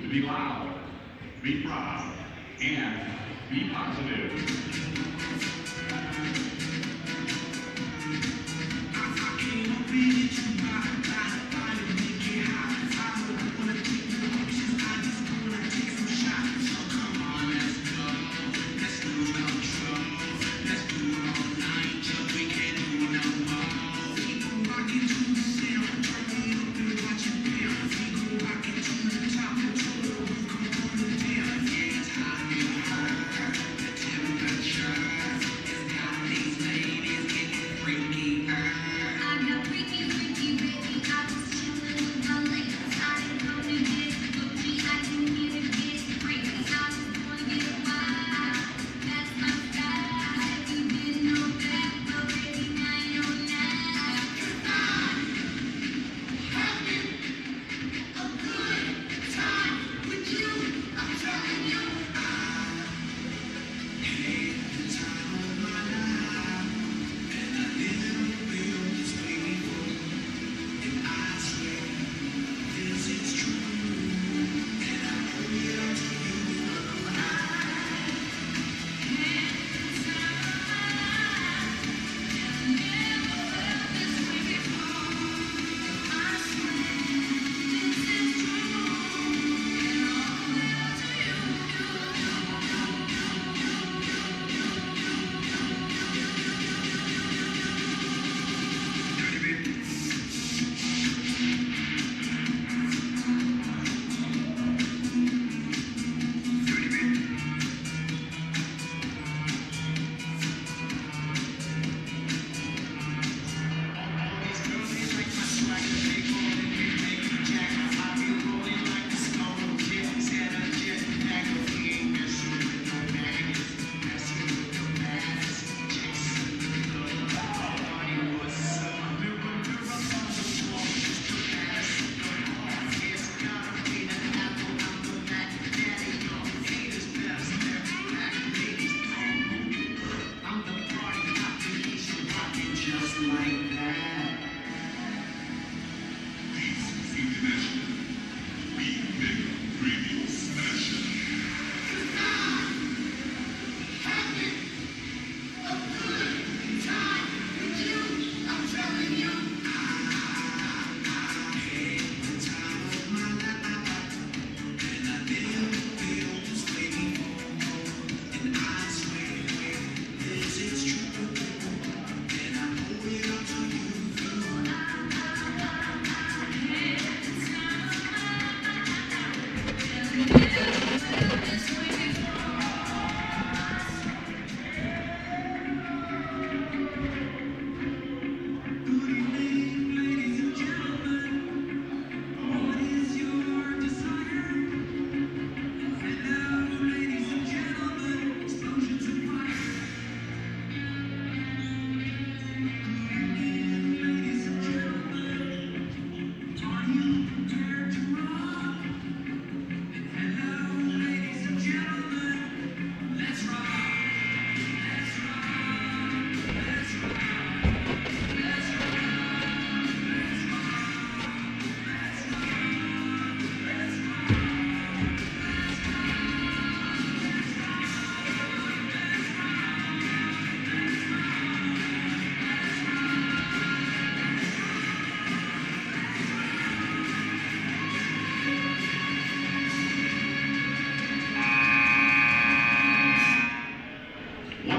to be loud, be proud, and be positive.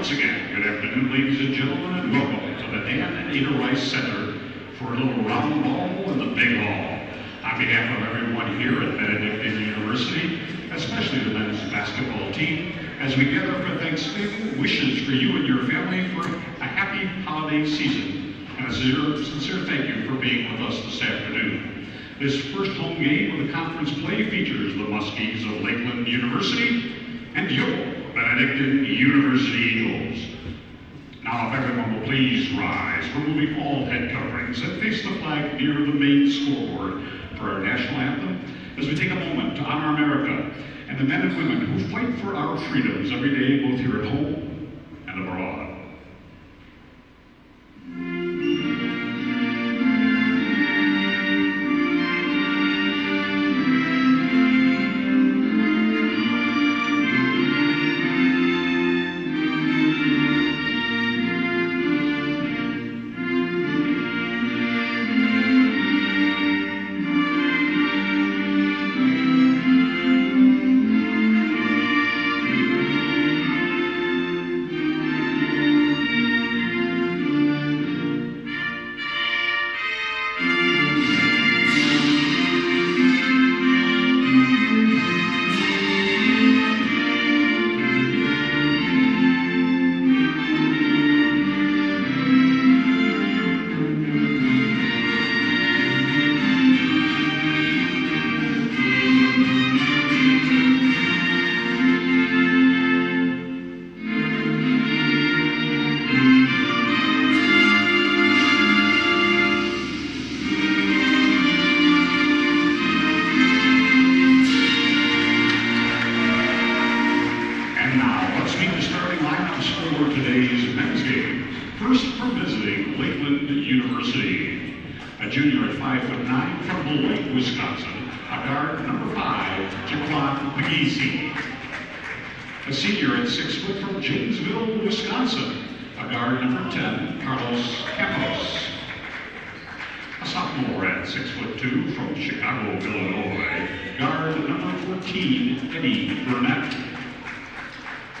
Once again, good afternoon, ladies and gentlemen, and welcome to the Dan and Ada Rice Center for a little round ball in the big hall. On behalf of everyone here at Benedictine University, especially the men's basketball team, as we gather for Thanksgiving, wishes for you and your family for a happy holiday season, and a sincere thank you for being with us this afternoon. This first home game of the conference play features the Muskies of Lakeland University and your Benedictine University Eagles. Now, if everyone will please rise, removing all head coverings and face the flag near the main scoreboard for our national anthem, as we take a moment to honor America and the men and women who fight for our freedoms every day, both here at home and abroad. junior at 5'9" from Beloit, Wisconsin, a guard number 5, Jaquan Pagisi. A senior at 6 foot from Janesville, Wisconsin, a guard number 10, Carlos Campos. A sophomore at 6'2" from Chicago, Illinois, guard number 14, Eddie Burnett.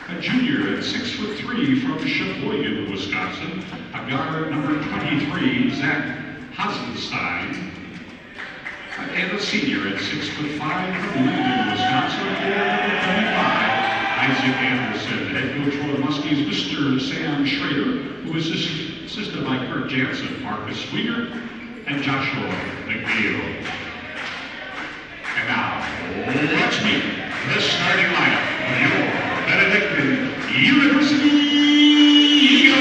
A junior at 6'3" from Sheboygan, Wisconsin, a guard number 23, Zach Hasenstein. And a senior at 6'5" from Linden, Wisconsin, guard number 25, Isaac Anderson. Head coach for the Muskies, Mr. Sam Schrader, who is assisted by Kurt Jansen, Marcus Sweeter, and Joshua McNeil. And now, let's meet the starting lineup of your Benedictine University Eagles.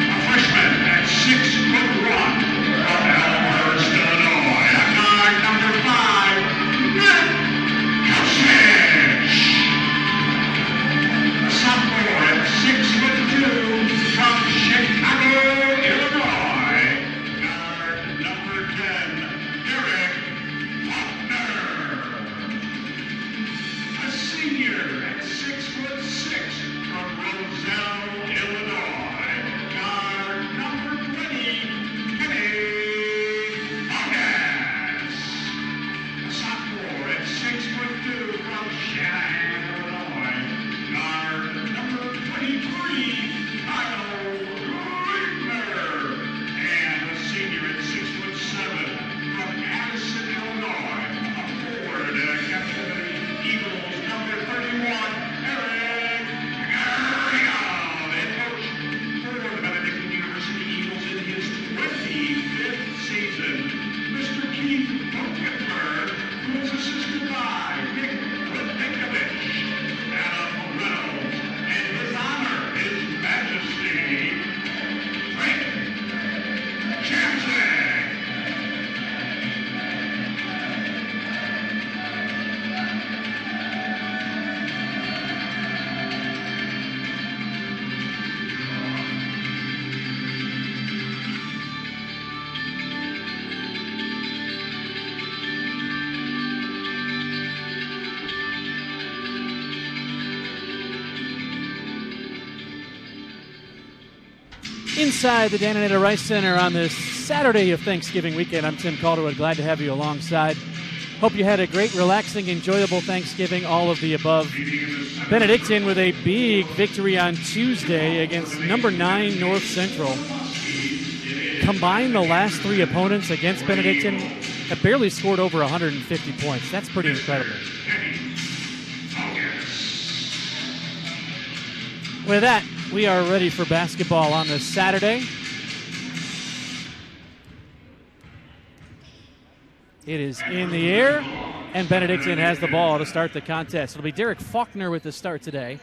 A freshman at 6'1" from Elmhurst, Illinois, a guard number 5, Nick Kosich. A sophomore at 6'2" from Chicago, Illinois, guard number 10, Derek Faulkner. A senior at 6'6" from Roselle, Illinois, guard number 20, Kenny August. A sophomore at 6'2" from Cheyenne, Illinois, guard number 23, Kyle Riegner. And a senior at 6'7" from Addison, Illinois, a forward captain Eagles number 31, Eric Garrigal. Head coach for the Benedictine University Eagles in his 25th season, Mr. Keith Bucketler, who is assisted by Nick Whitnikovich, Adam Reynolds, and His Honor, His Majesty, Frank Jansen. Inside the Dananita Rice Center on this Saturday of Thanksgiving weekend, I'm Tim Calderwood. Glad to have you alongside. Hope you had a great, relaxing, enjoyable Thanksgiving, all of the above. Benedictine with a big victory on Tuesday against number 9 North Central. Combine the last 3 opponents against Benedictine, have barely scored over 150 points. That's pretty incredible. With that, we are ready for basketball on this Saturday. It is in the air, and Benedictine has the ball to start the contest. It'll be Derek Faulkner with the start today,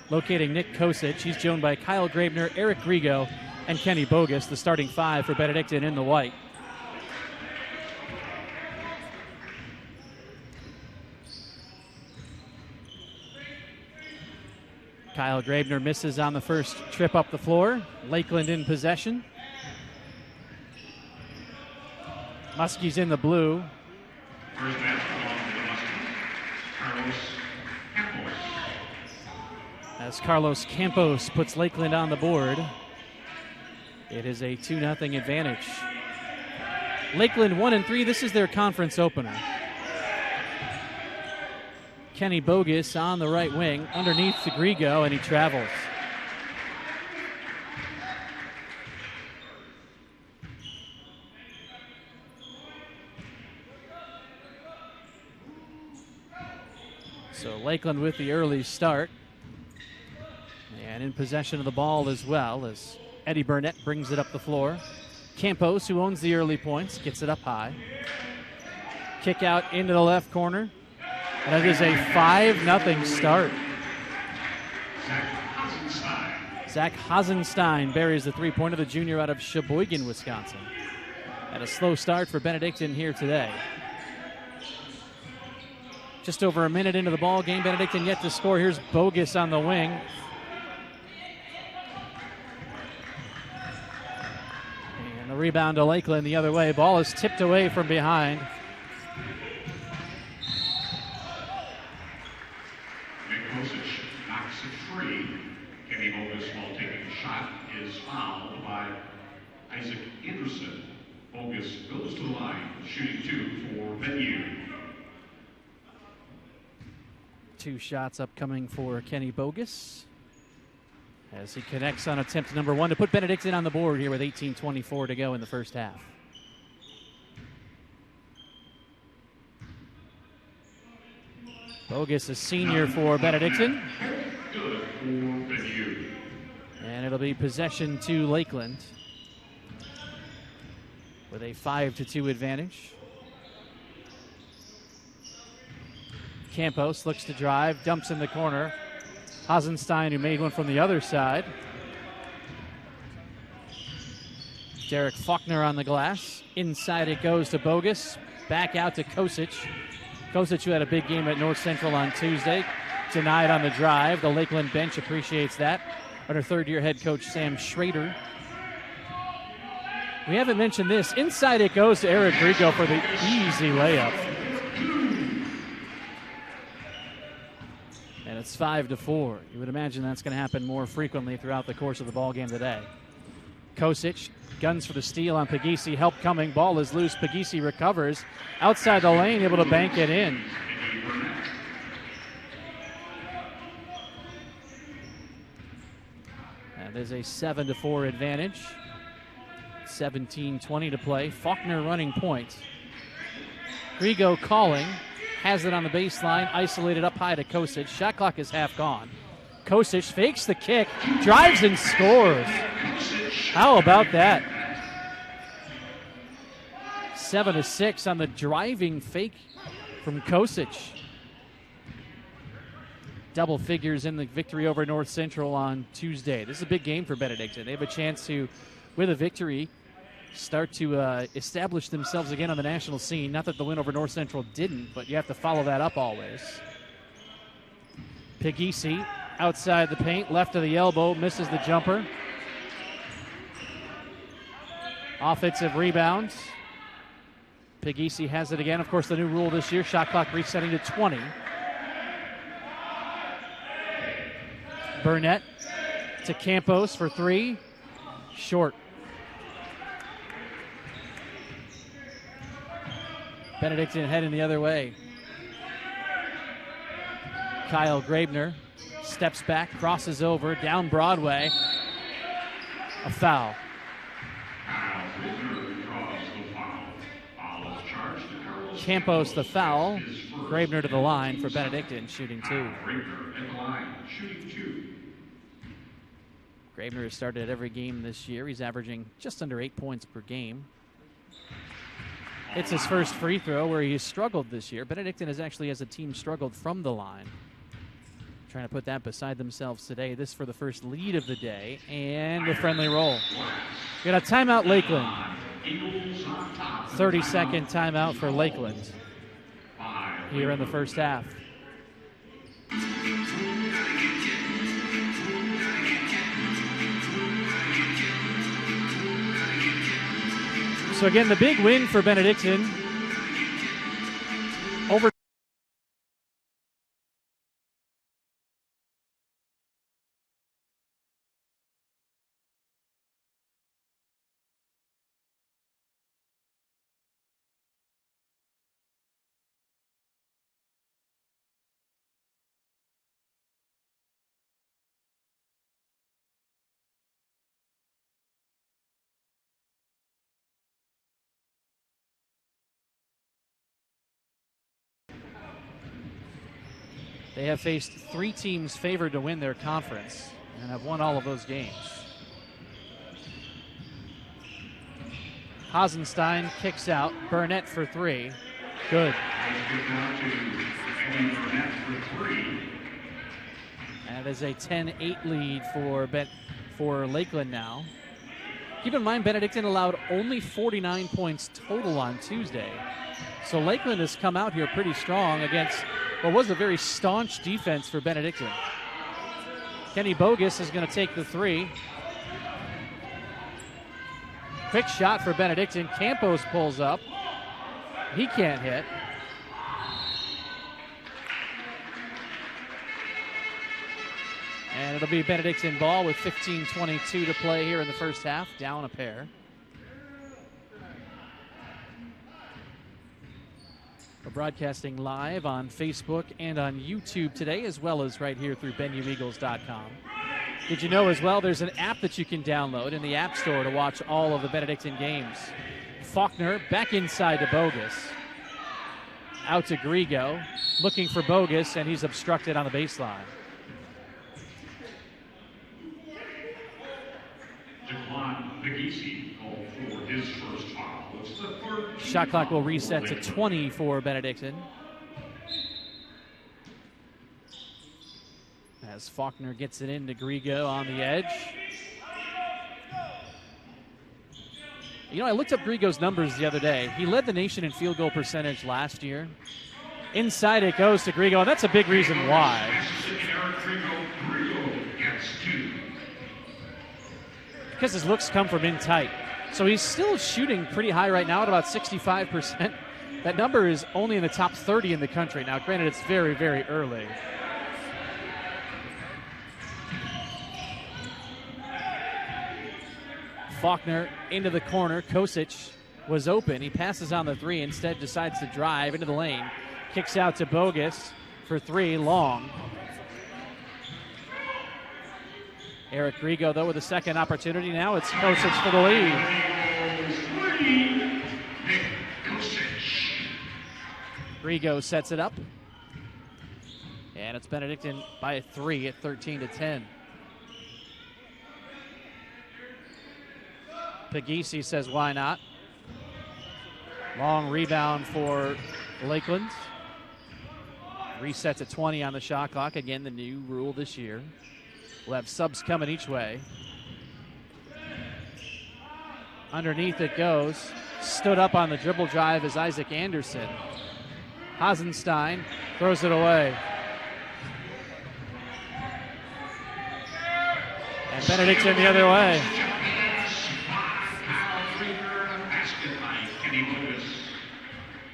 locating Nick Kosich. He's joined by Kyle Graebner, Eric Grigo, and Kenny Bogus, the starting 5 for Benedictine in the white. Kyle Graebner misses on the first trip up the floor. Lakeland in possession. Muskies in the blue. First basketball for the Muskies, Carlos Campos. As Carlos Campos puts Lakeland on the board, it is a 2-0 advantage. Lakeland 1-3. This is their conference opener. Kenny Bogus on the right wing, underneath to Grigo, and he travels. So Lakeland with the early start. And in possession of the ball as well, as Eddie Burnett brings it up the floor. Campos, who owns the early points, gets it up high. Kick out into the left corner. And it is a 5-0 start. Zach Hasenstein buries the three-pointer, the junior out of Sheboygan, Wisconsin. And a slow start for Benedictine here today. Just over a minute into the ball game, Benedictine yet to score. Here's Bogus on the wing. And the rebound to Lakeland the other way. Ball is tipped away from behind. Kosic knocks it free. Kenny Bogus, while taking a shot, is fouled by Isaac Anderson. Bogus goes to the line, shooting 2 for Venue. 2 shots upcoming for Kenny Bogus as he connects on attempt number 1 to put Benedictine on the board here with 18:24 to go in the first half. Bogus, a senior for Benedictine. Good for Venue. And it'll be possession to Lakeland with a 5-2 advantage. Campos looks to drive, dumps in the corner. Hasenstein, who made one from the other side. Derek Faulkner on the glass. Inside it goes to Bogus. Back out to Kosic. Kosic, who had a big game at North Central on Tuesday, denied on the drive. The Lakeland bench appreciates that. Under third-year head coach Sam Schrader. We haven't mentioned this. Inside it goes to Eric Grigo for the easy layup. And it's 5-4. You would imagine that's going to happen more frequently throughout the course of the ball game today. Kosic guns for the steal on Pegisi. Help coming. Ball is loose. Pegisi recovers. Outside the lane, able to bank it in. And there's a 7-4 advantage. 17:20 to play. Faulkner running point. Grigo calling. Has it on the baseline. Isolated up high to Kosic. Shot clock is half gone. Kosic fakes the kick. Drives and scores. How about that? 7-6 on the driving fake from Kosic. Double figures in the victory over North Central on Tuesday. This is a big game for Benedictine. They have a chance to, with a victory, start to establish themselves again on the national scene. Not that the win over North Central didn't, but you have to follow that up always. Pegisi outside the paint, left of the elbow, misses the jumper. Offensive rebound. Pegisi has it again. Of course, the new rule this year, shot clock resetting to 20. Burnett to Campos for 3. Short. Benedictine heading the other way. Kyle Grabner steps back, crosses over, down Broadway. A foul. Campos the foul. Grabner to the line for Benedictine, shooting 2. Grabner has started at every game this year. He's averaging just under 8 points per game. It's his first free throw where he has struggled this year. Benedictine has actually, as a team, struggled from the line. Trying to put that beside themselves today. This for the first lead of the day and the friendly roll. We got a timeout, Lakeland. 30-second timeout for Lakeland here in the first half. So again, the big win for Benedictine over They have faced 3 teams favored to win their conference and have won all of those games. Hasenstein kicks out. Burnett for 3. Good. And it is a 10-8 lead for Lakeland now. Keep in mind, Benedictine allowed only 49 points total on Tuesday. So Lakeland has come out here pretty strong against what was a very staunch defense for Benedictine. Kenny Bogus is going to take the 3. Quick shot for Benedictine. Campos pulls up. He can't hit. And it'll be Benedictine ball with 15:22 to play here in the first half. Down a pair. We're broadcasting live on Facebook and on YouTube today, as well as right here through BenuEagles.com. Did you know as well there's an app that you can download in the App Store to watch all of the Benedictine games? Faulkner back inside to Bogus. Out to Grigo, looking for Bogus, and he's obstructed on the baseline. Declan Pegisi called for his first foul. It's the third. Shot clock will reset to 20 for Benedictine. As Faulkner gets it into Grigo on the edge. You know, I looked up Grigo's numbers the other day. He led the nation in field goal percentage last year. Inside it goes to Grigo, and that's a big reason why. Because his looks come from in tight. So he's still shooting pretty high right now at about 65%. That number is only in the top 30 in the country. Now, granted, it's very, very early. Faulkner into the corner. Kosic was open. He passes on the three. Instead decides to drive into the lane. Kicks out to Bogus for three. Long. Eric Grigo, though, with a second opportunity. Now it's Kosic for the lead. Grigo sets it up. And it's Benedictine by a three at 13-10. Pegisi says, why not? Long rebound for Lakeland. Resets at 20 on the shot clock. Again, the new rule this year. We'll have subs coming each way. Underneath it goes. Stood up on the dribble drive is Isaac Anderson. Hasenstein throws it away. And Benedictine the other way.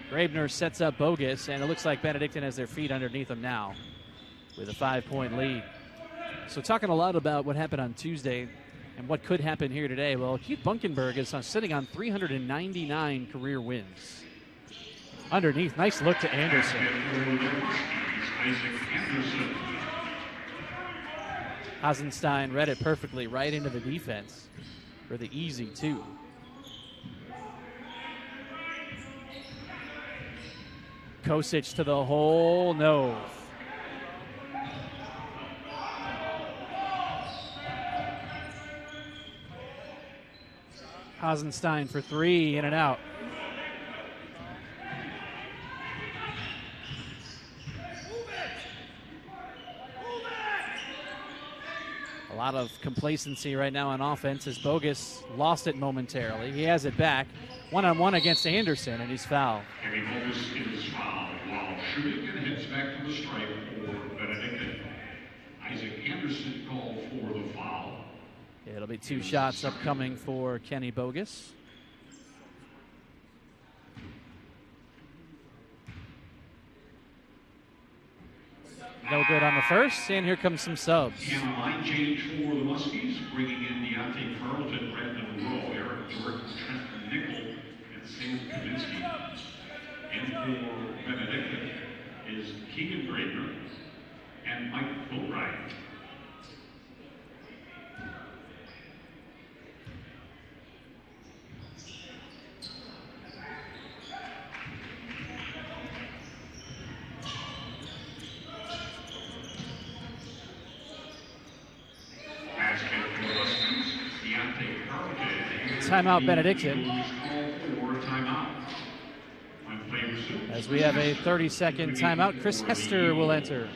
Graebner sets up Bogus, and it looks like Benedictine has their feet underneath them now with a 5-point lead. So talking a lot about what happened on Tuesday and what could happen here today. Well, Keith Bunkenberg is sitting on 399 career wins. Underneath, nice look to Anderson. Hasenstein read it perfectly right into the defense for the easy two. Kosic to the hole, no. Hasenstein for three, in and out. A lot of complacency right now on offense as Bogus lost it momentarily. He has it back. One-on-one against Anderson, and he's fouled. Kenny Bogus is fouled while shooting and heads back to the stripe for Benedictine. Isaac Anderson called for the foul. It'll be two shots upcoming for Kenny Bogus. No good on the first, and here comes some subs. And a line change for the Muskies, bringing in Deontay Carlton, Brandon Rowe, Eric Jordan, Trent Nickel, and Sam Kaminsky. And for Benedictine is Keegan Graebner and Mike Boatwright. Timeout Benedictine. As we have a 30-second timeout, Chris Hester will enter.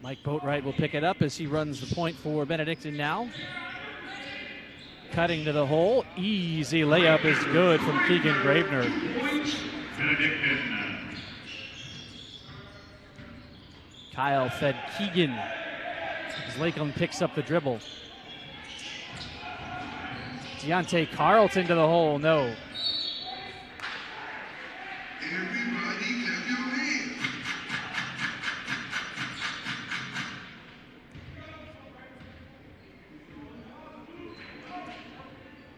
Mike Boatwright will pick it up as he runs the point for Benedictine now. Cutting to the hole. Easy layup is good from Keegan Gravener. Benedictine. Kyle fed Keegan as Lakeland picks up the dribble. Deontay Carlton to the hole, no. Everybody clap your hands.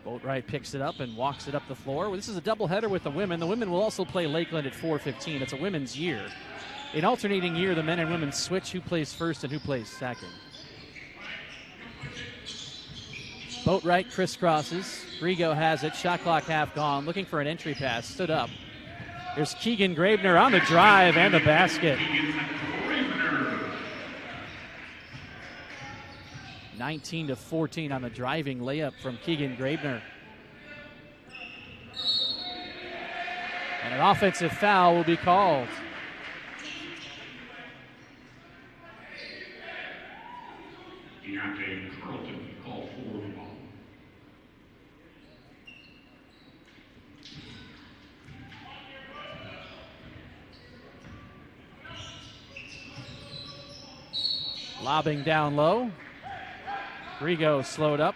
Boatwright picks it up and walks it up the floor. Well, this is a doubleheader with the women. The women will also play Lakeland at 4:15. It's a women's year. In alternating year, the men and women switch who plays first and who plays second. Boatwright crisscrosses. Grigo has it. Shot clock half gone. Looking for an entry pass. Stood up. There's Keegan Gravener on the drive and the basket. 19-14 on the driving layup from Keegan Gravener. And an offensive foul will be called. Deontay Carlton called for the ball. Lobbing down low. Grigo slowed up.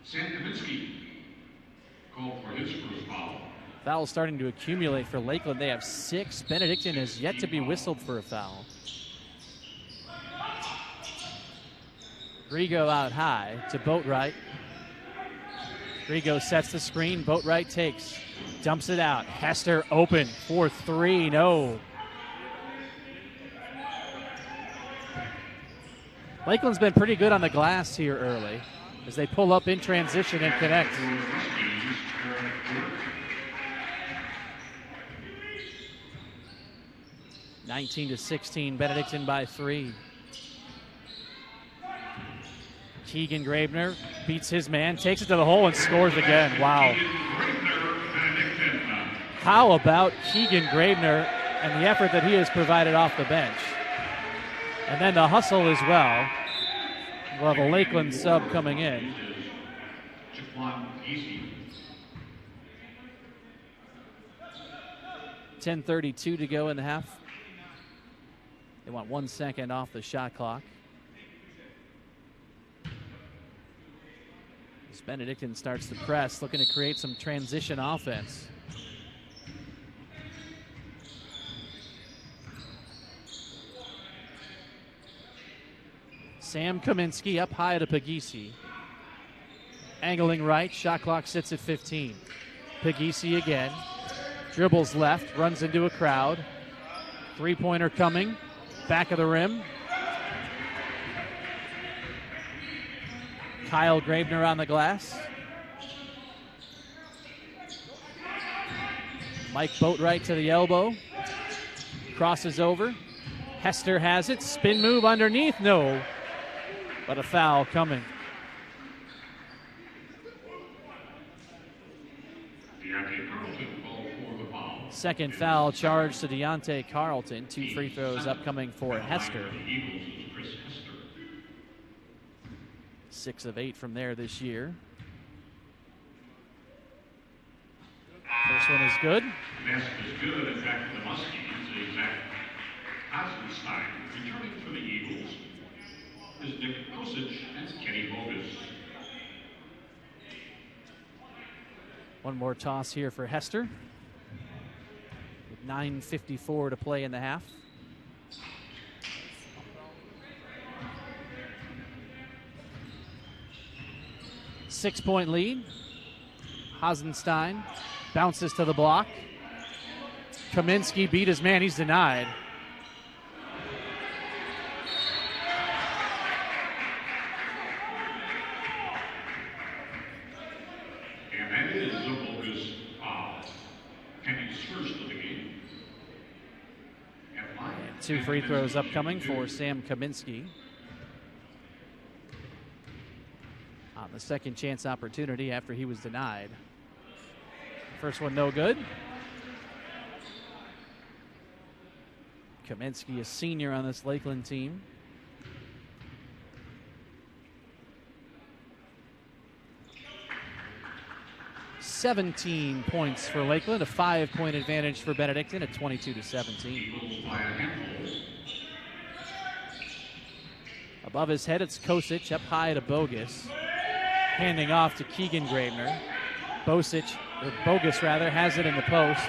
Sam Kaminsky called for his first foul. Foul starting to accumulate for Lakeland. They have 6. Benedictine has yet to be whistled for a foul. Grigo out high to Boatwright. Grigo sets the screen. Boatwright takes. Dumps it out. Hester open for 3. No. Lakeland's been pretty good on the glass here early as they pull up in transition and connect. 19-16, Benedictine by 3. Keegan Gravener beats his man, takes it to the hole and scores again. Wow. How about Keegan Gravener and the effort that he has provided off the bench? And then the hustle as well. We'll have a Lakeland sub coming in. 10:32 to go in the half. They want 1 second off the shot clock. As Benedictine starts the press, looking to create some transition offense. Sam Kaminsky up high to Pagisi. Angling right, shot clock sits at 15. Pagisi again. Dribbles left, runs into a crowd. Three-pointer coming. Back of the rim. Kyle Gravener on the glass. Mike Boatwright to the elbow. Crosses over. Hester has it. Spin move underneath. No. But a foul coming. Deontay Carlton called for the foul. Second foul charged to Deontay Carlton. 2 free throws upcoming for Hester. 6 of 8 from there this year. First one is good. Basket is good. In fact, the Muskies, Zach Eisenstein, returning for the Eagles is Nick Kosic and Kenny Bogus. One more toss here for Hester. With 9:54 to play in the half. Six-point lead. Hasenstein bounces to the block. Kaminsky beat his man. He's denied. And that is a bogus foul. Kenny's first of the game. And 2 free throws upcoming for Sam Kaminsky. On the second chance opportunity after he was denied. First one no good. Kaminsky, a senior on this Lakeland team. $17 points for Lakeland, a 5-point advantage for Benedictine at 22-17. Above his head, it's Kosic up high to Bogus, handing off to Keegan Gravener. Bogus has it in the post.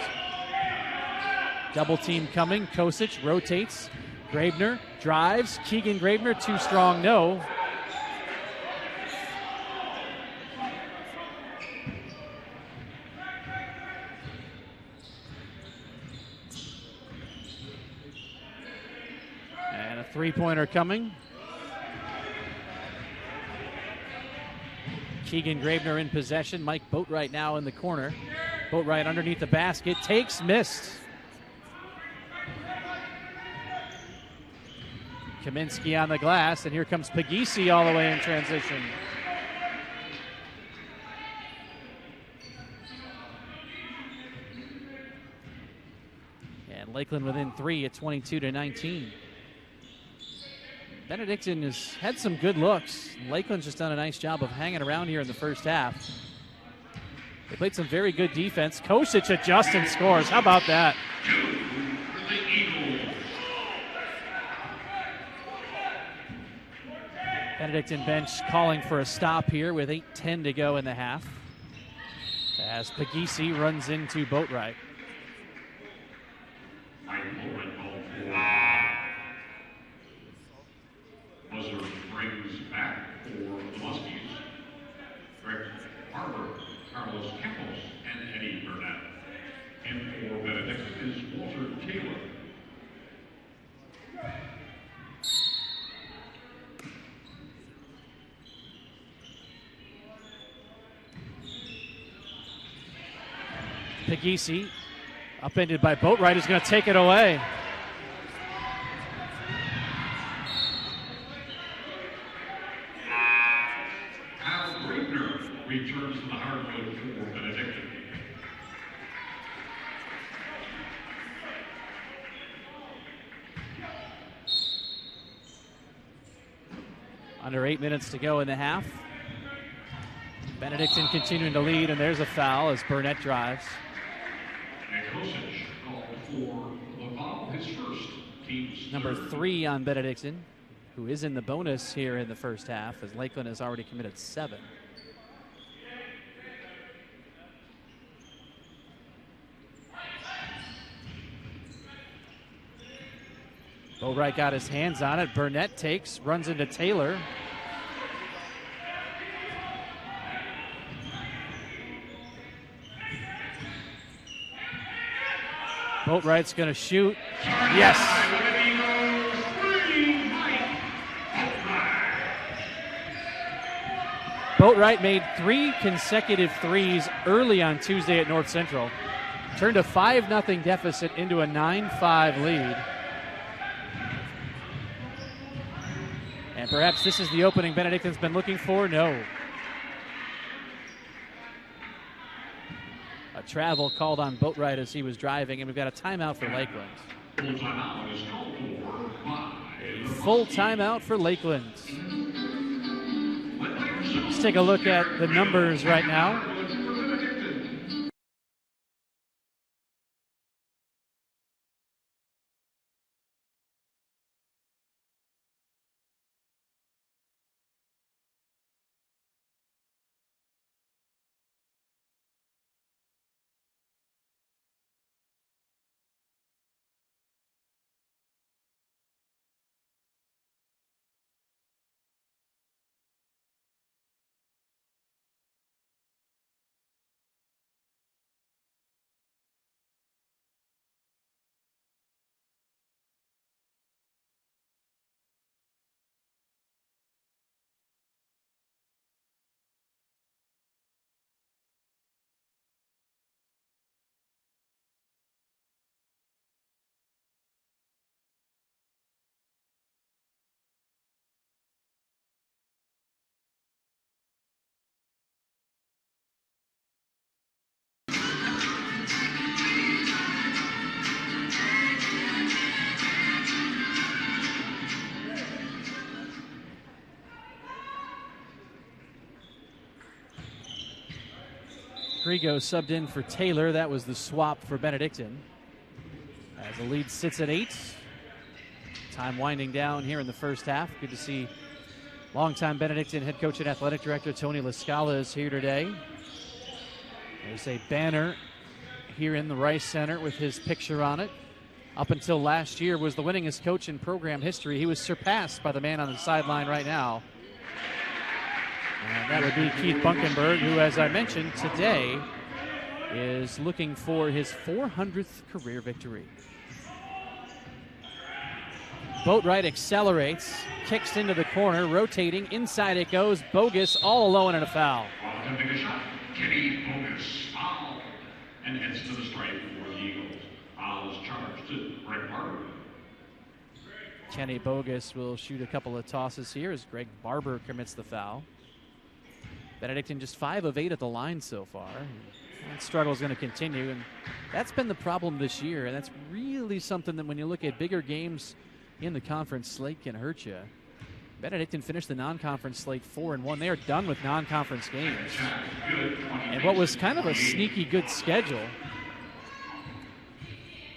Double team coming. Kosic rotates. Gravener drives. Keegan Gravener, too strong, no. And a three-pointer coming. Keegan Gravener in possession. Mike Boatwright now in the corner. Boatwright underneath the basket. Takes, missed. Kaminsky on the glass, and here comes Pagisi all the way in transition. And Lakeland within 3 at 22-19. Benedictine has had some good looks. Lakeland's just done a nice job of hanging around here in the first half. They played some very good defense. Kosic adjusts and scores. How about that? Benedictine bench calling for a stop here with 8:10 to go in the half, as Pagisi runs into Boatwright. Buzzer brings back for the Muskies Greg Harper, Carlos Campos, and Eddie Burnett. And for Benedictine is Walter Taylor. Pagisi, upended by Boatwright, is going to take it away. Returns to the hardwood for Benedictine. Under 8 minutes to go in the half. Benedictine continuing to lead, and there's a foul as Burnett drives. And Kosic called for the foul, his first, team's Number third. 3 on Benedictine, who is in the bonus here in the first half, as Lakeland has already committed 7. Boatwright got his hands on it. Burnett takes, runs into Taylor. Boatwright's going to shoot. Yes. Boatwright made 3 consecutive threes early on Tuesday at North Central. Turned a 5-0 deficit into a 9-5 lead. And perhaps this is the opening Benedictine's been looking for? No. A travel called on Boatwright as he was driving, and we've got a timeout for Lakeland. Full timeout is called for by the Full timeout for Lakeland. Let's take a look at the numbers right now. Grigo subbed in for Taylor. That was the swap for Benedictine. As the lead sits at 8. Time winding down here in the first half. Good to see longtime Benedictine head coach and athletic director Tony Lascala is here today. There's a banner here in the Rice Center with his picture on it. Up until last year was the winningest coach in program history. He was surpassed by the man on the sideline right now. And that would be Keith Bunkenberg, who, as I mentioned, today is looking for his 400th career victory. Boatwright accelerates, kicks into the corner, rotating, inside it goes, Bogus all alone and a foul. Attempting a shot, Kenny Bogus, foul, and heads to the stripe for the Eagles. Foul is charged to Greg Barber. Kenny Bogus will shoot a couple of tosses here as Greg Barber commits the foul. Benedictine just 5 of 8 at the line so far. That struggle is going to continue, and that's been the problem this year, and that's really something that when you look at bigger games in the conference slate can hurt you. Benedictine finished the non-conference slate 4-1. They are done with non-conference games. And what was kind of a sneaky good schedule.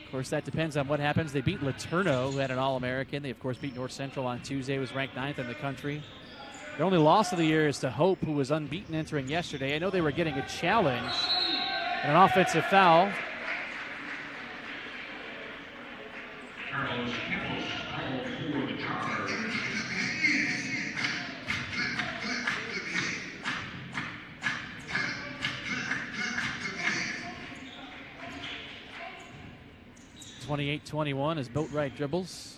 Of course, that depends on what happens. They beat Laterno, who had an All-American. They, of course, beat North Central on Tuesday, was ranked 9th in the country. Their only loss of the year is to Hope, who was unbeaten entering yesterday. I know they were getting a challenge and an offensive foul. Carlos Campos called for the charge. (28-21) as Boatwright dribbles.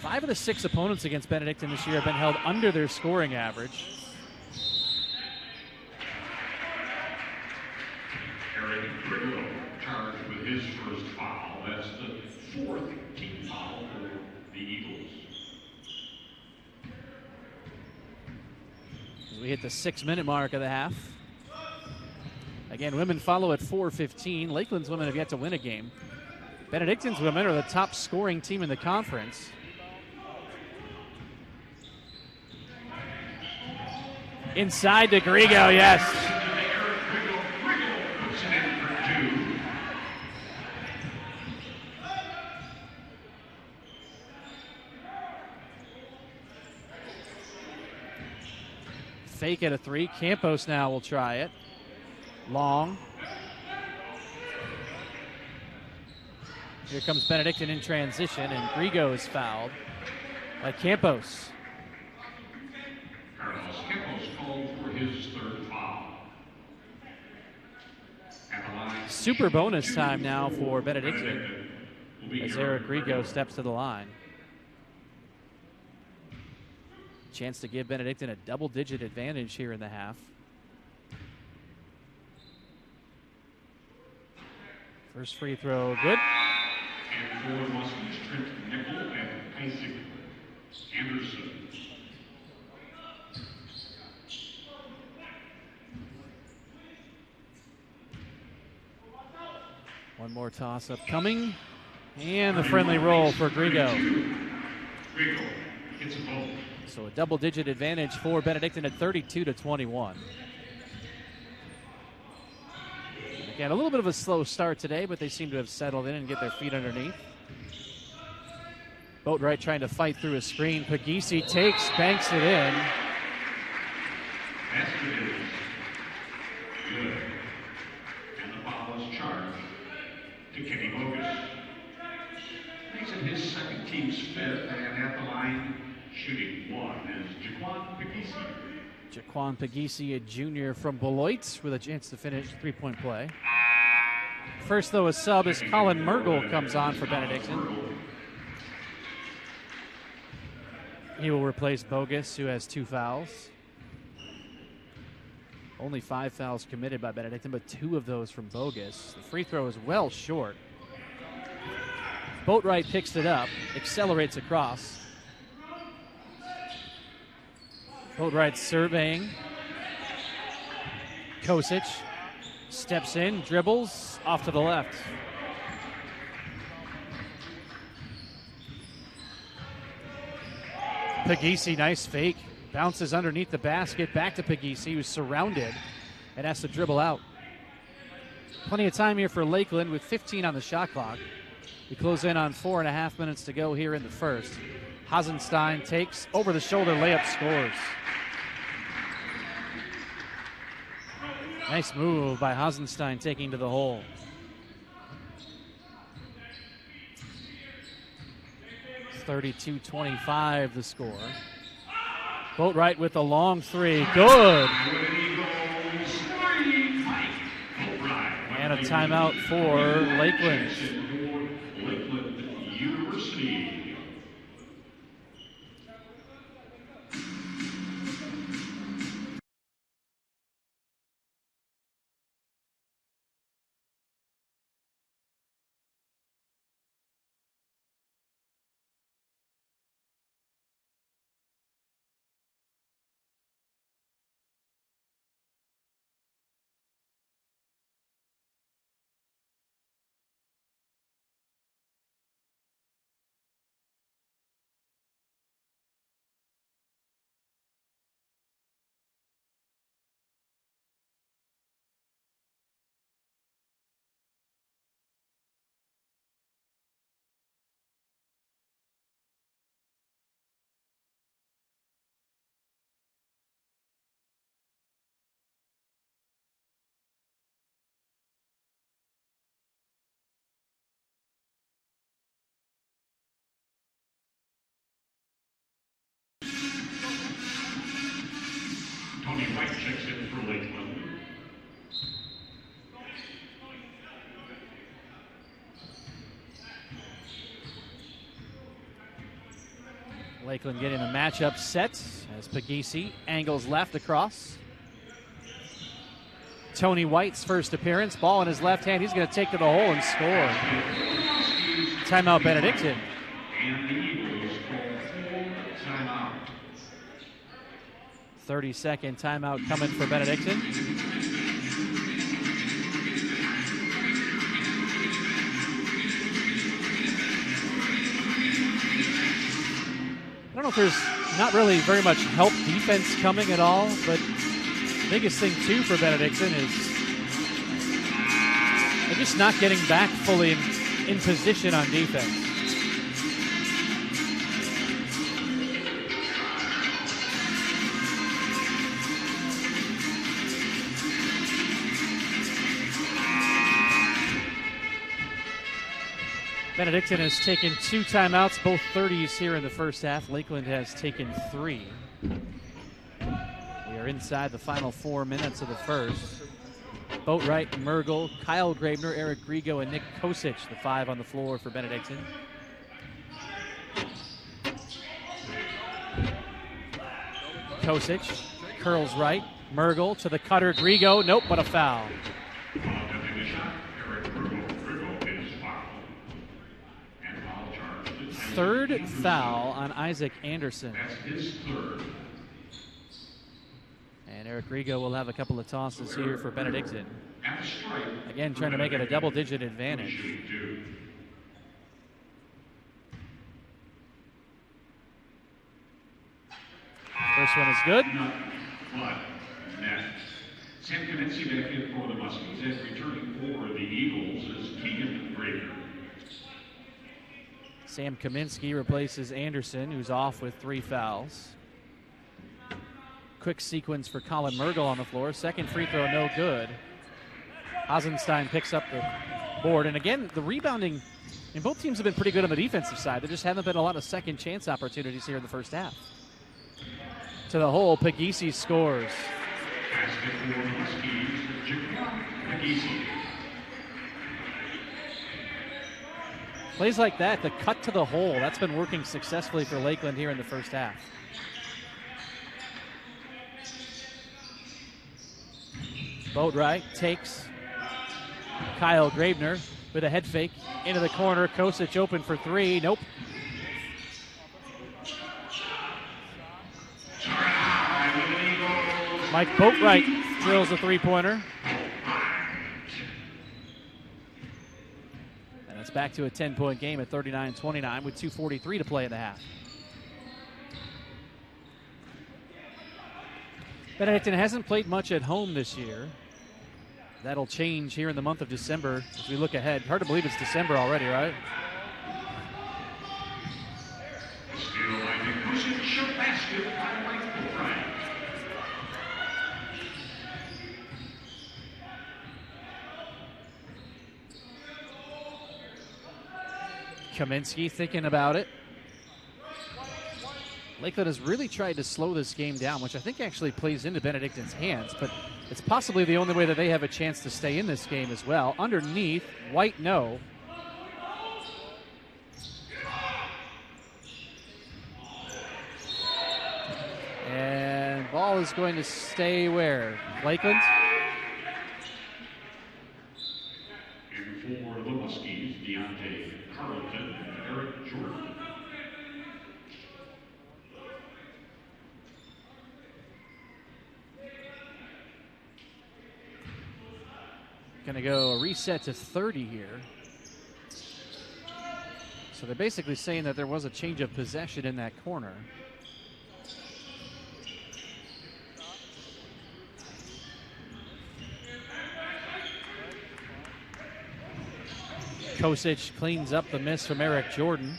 Five of the 6 opponents against Benedictine this year have been held under their scoring average. Eric Grigo charged with his first foul. That's the 4th team foul for the Eagles. As we hit the 6-minute mark of the half. Again, women follow at 4:15. Lakeland's women have yet to win a game. Benedictine's women are the top scoring team in the conference. Inside to Grigo, yes. Fake at a 3. Campos now will try it. Long. Here comes Benedictine in transition, and Grigo is fouled by Campos. Carlos Campos called for his 3rd foul. At the line, super bonus time now for Benedictine as Eric Grigo steps to the line. Chance to give Benedictine a double-digit advantage here in the half. First free throw, good. And for Muslims, Trent Nickel and Isaac Anderson. One more toss-up coming. And the friendly roll for Grigo. Grigo hits a ball. So a double-digit advantage for Benedictine at 32-21. Again, a little bit of a slow start today, but they seem to have settled in and get their feet underneath. Boatwright trying to fight through a screen. Pagisi takes, banks it in. Good. And the foul is charged to Kenny Bogus. Makes it his 2nd team's 5th, and at the line, shooting 1 is Jaquan Pagisi. Jaquan Pagisi, a junior from Beloit, with a chance to finish 3-point play. First, though, a sub as Colin Mergel comes on for Benedictine. He will replace Bogus, who has 2 fouls. Only 5 fouls committed by Benedictine, but 2 of those from Bogus. The free throw is well short. Boatwright picks it up, accelerates across. Boatwright surveying. Kosic steps in, dribbles, off to the left. Pagisi, nice fake. Bounces underneath the basket, back to Pegisi, who's surrounded and has to dribble out. Plenty of time here for Lakeland with 15 on the shot clock. We close in on 4.5 minutes to go here in the first. Hasenstein takes over the shoulder layup, scores. Nice move by Hasenstein taking to the hole. It's 32-25 the score. Boatwright with a long three. Good. And a timeout for Lakeland. Lakeland University. Tony White checks in for Lakeland. Lakeland getting the matchup set as Pegisi angles left across. Tony White's first appearance, ball in his left hand. He's going to take to the hole and score. Timeout Benedictine. And the Eagles call 4 timeout. 30-second timeout coming for Benedictine. I don't know if there's not really very much help defense coming at all, but the biggest thing too for Benedictine is they're just not getting back fully in position on defense. Benedictine has taken 2 timeouts, both 30s here in the first half. Lakeland has taken 3. We are inside the final 4 minutes of the first. Boatwright, Mergel, Kyle Graebner, Eric Grigo, and Nick Kosic, the 5 on the floor for Benedictine. Kosic curls right. Mergel to the cutter. Grigo, nope, but a foul. Third foul on Isaac Anderson. That's his third. And Eric Grigo will have a couple of tosses here for Benedictine. At strike. Again, trying to make it a double-digit advantage. First one is good. But net. Sam Kaminsky back in for the Muskies, and returning for the Eagles is Keegan Grader. Sam Kaminsky replaces Anderson, who's off with 3 fouls. Quick sequence for Colin Mergel on the floor. Second free throw, no good. Hasenstein picks up the board. And again, the rebounding, and both teams have been pretty good on the defensive side. There just haven't been a lot of second chance opportunities here in the first half. To the hole, Pegisi scores. Basket for the Muskies, Jacob Pegisi. Plays like that, the cut to the hole, that's been working successfully for Lakeland here in the first half. Boatwright takes Kyle Graebner with a head fake into the corner. Kosic open for 3. Nope. Mike Boatwright drills a 3-pointer. And it's back to a 10-point game at 39-29 with 2:43 to play in the half. Benedictine hasn't played much at home this year. That'll change here in the month of December as we look ahead. Hard to believe it's December already, right? Kaminsky thinking about it. Lakeland has really tried to slow this game down, which I think actually plays into Benedictine's hands, but it's possibly the only way that they have a chance to stay in this game as well. Underneath, White no. And ball is going to stay where? Lakeland? And for the Muskies, Deontay Carlton and Eric Jordan. Going to go a reset to 30 here. So they're basically saying that there was a change of possession in that corner. Kosic cleans up the miss from Eric Jordan.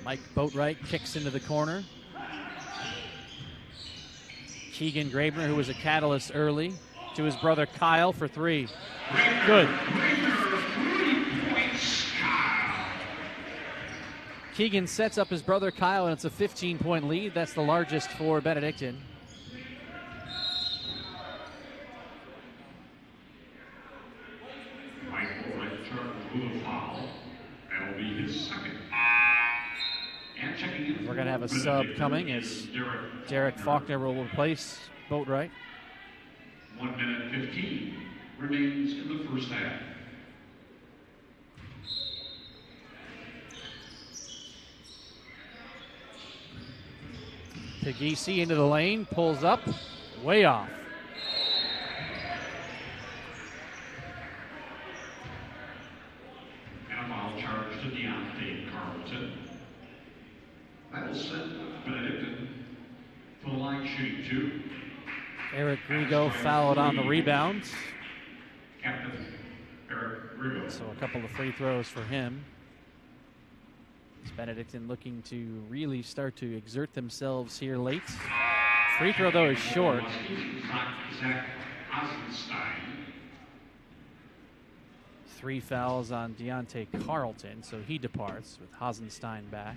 Mike Boatwright kicks into the corner. Keegan Grabner, who was a catalyst early, to his brother Kyle for three. Good. Keegan sets up his brother Kyle, and it's a 15-point lead. That's the largest for Benedictine. We're going to have a sub coming as Derek Faulkner will replace Boatwright. 1 minute 15 remains in the first half. Pegisi into the lane, pulls up, way off. And a foul charge to Deontay Carlton. That'll send Benedictine to the line shooting two. Eric Grigo fouled on the rebound. Captain Eric Grigo. So a couple of free throws for him. As Benedictine looking to really start to exert themselves here late. Free throw, though, is short. Zach Eisenstein. 3 fouls on Deontay Carlton, so he departs with Hasenstein back.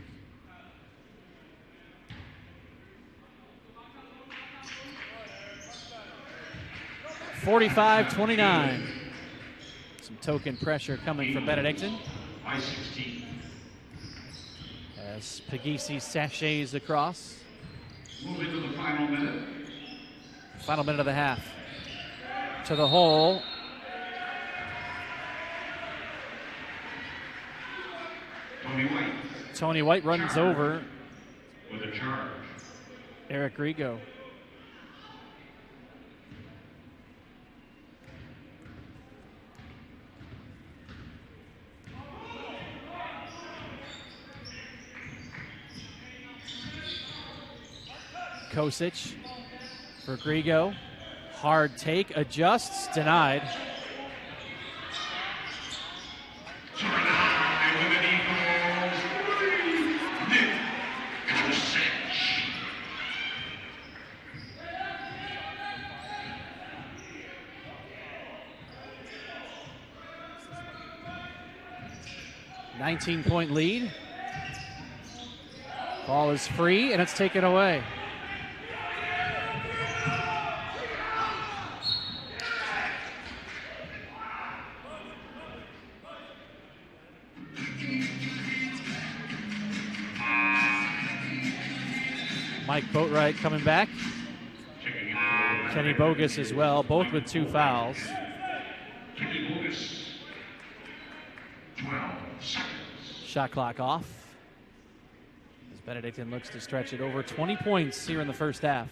(45-29). Some token pressure coming from Benedictine. By 16. As Pegisi sachets across. Move into the final minute. Final minute of the half. To the hole. Tony White. Tony White runs over With a charge. Eric Grigo. Kosic for Grigo. Hard take, adjusts, denied. Nick 19-point lead. Ball is free, and it's taken away. Mike Boatwright coming back. Kenny Bogus as well, both with 2 fouls. Kenny Bogus. 12 seconds. Shot clock off. As Benedictine looks to stretch it over 20 points here in the first half.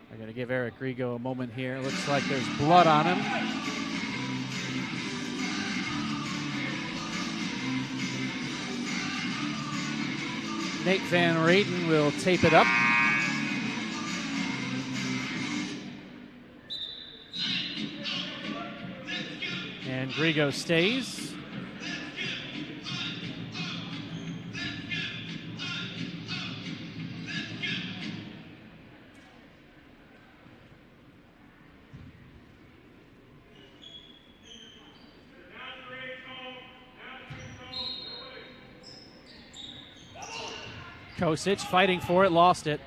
They're going to give Eric Grigo a moment here. Looks like there's blood on him. Nate Van Raden will tape it up. And Grigo stays. Kosic fighting for it, lost it.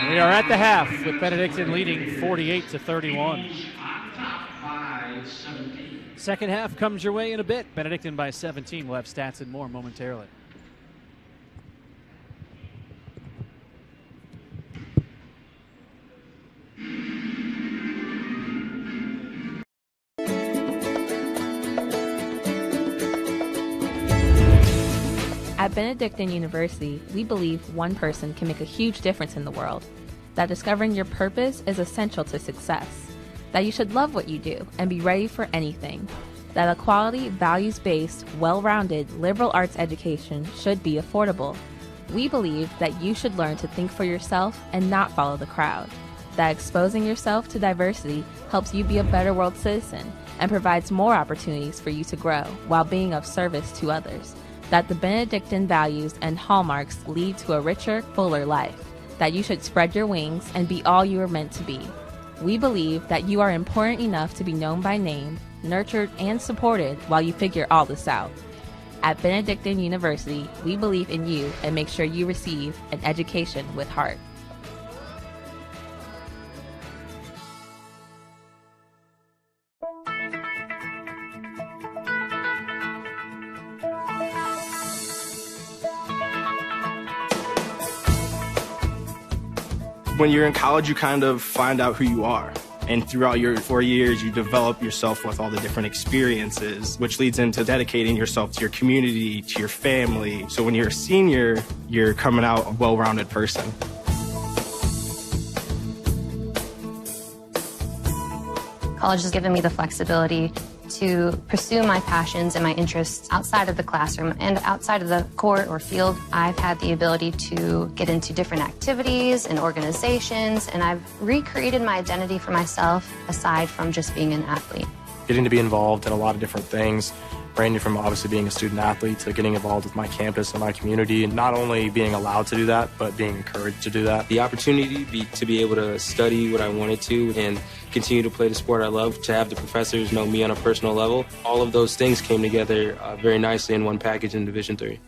We are at the half with Benedictine leading 48-31. Second half comes your way in a bit. Benedictine by 17. We'll have stats and more momentarily. At Benedictine University, we believe one person can make a huge difference in the world, that discovering your purpose is essential to success, that you should love what you do and be ready for anything, that a quality, values-based, well-rounded liberal arts education should be affordable. We believe that you should learn to think for yourself and not follow the crowd, that exposing yourself to diversity helps you be a better world citizen and provides more opportunities for you to grow while being of service to others, that the Benedictine values and hallmarks lead to a richer, fuller life, that you should spread your wings and be all you are meant to be. We believe that you are important enough to be known by name, nurtured and supported while you figure all this out. At Benedictine University, we believe in you and make sure you receive an education with heart. When you're in college, you kind of find out who you are. And throughout your 4 years, you develop yourself with all the different experiences, which leads into dedicating yourself to your community, to your family. So when you're a senior, you're coming out a well-rounded person. College has given me the flexibility to pursue my passions and my interests outside of the classroom and outside of the court or field. I've had the ability to get into different activities and organizations, and I've recreated my identity for myself aside from just being an athlete. Getting to be involved in a lot of different things, ranging from obviously being a student athlete to getting involved with my campus and my community, and not only being allowed to do that, but being encouraged to do that. The opportunity to be able to study what I wanted to and continue to play the sport I love, to have the professors know me on a personal level, all of those things came together very nicely in one package in Division III.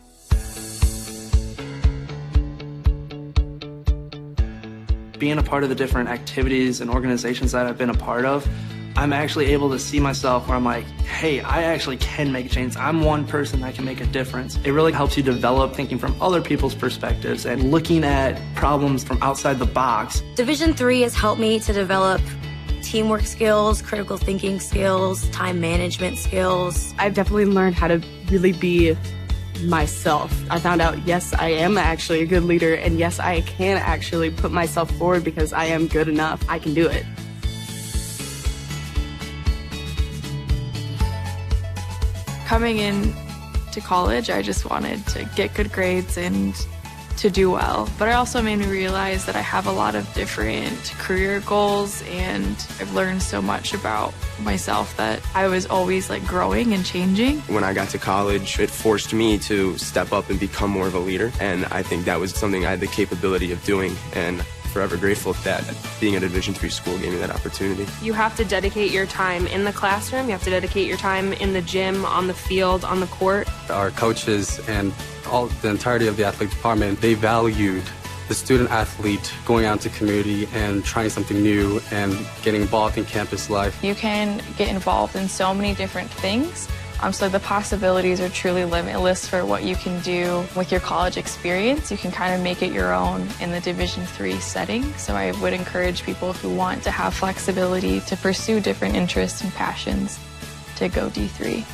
Being a part of the different activities and organizations that I've been a part of, I'm actually able to see myself where I'm like, hey, I actually can make a change. I'm one person that can make a difference. It really helps you develop thinking from other people's perspectives and looking at problems from outside the box. Division III has helped me to develop teamwork skills, critical thinking skills, time management skills. I've definitely learned how to really be myself. I found out, yes, I am actually a good leader, and yes, I can actually put myself forward because I am good enough. I can do it. Coming in to college, I just wanted to get good grades and to do well. But it also made me realize that I have a lot of different career goals, and I've learned so much about myself that I was always like growing and changing. When I got to college, it forced me to step up and become more of a leader, and I think that was something I had the capability of doing, and forever grateful that being at a Division III school gave me that opportunity. You have to dedicate your time in the classroom, you have to dedicate your time in the gym, on the field, on the court. Our coaches and the entirety of the athletic department, they valued the student athlete going out into community and trying something new and getting involved in campus life. You can get involved in so many different things. So the possibilities are truly limitless for what you can do with your college experience. You can kind of make it your own in the Division III setting. So I would encourage people who want to have flexibility to pursue different interests and passions to go D3.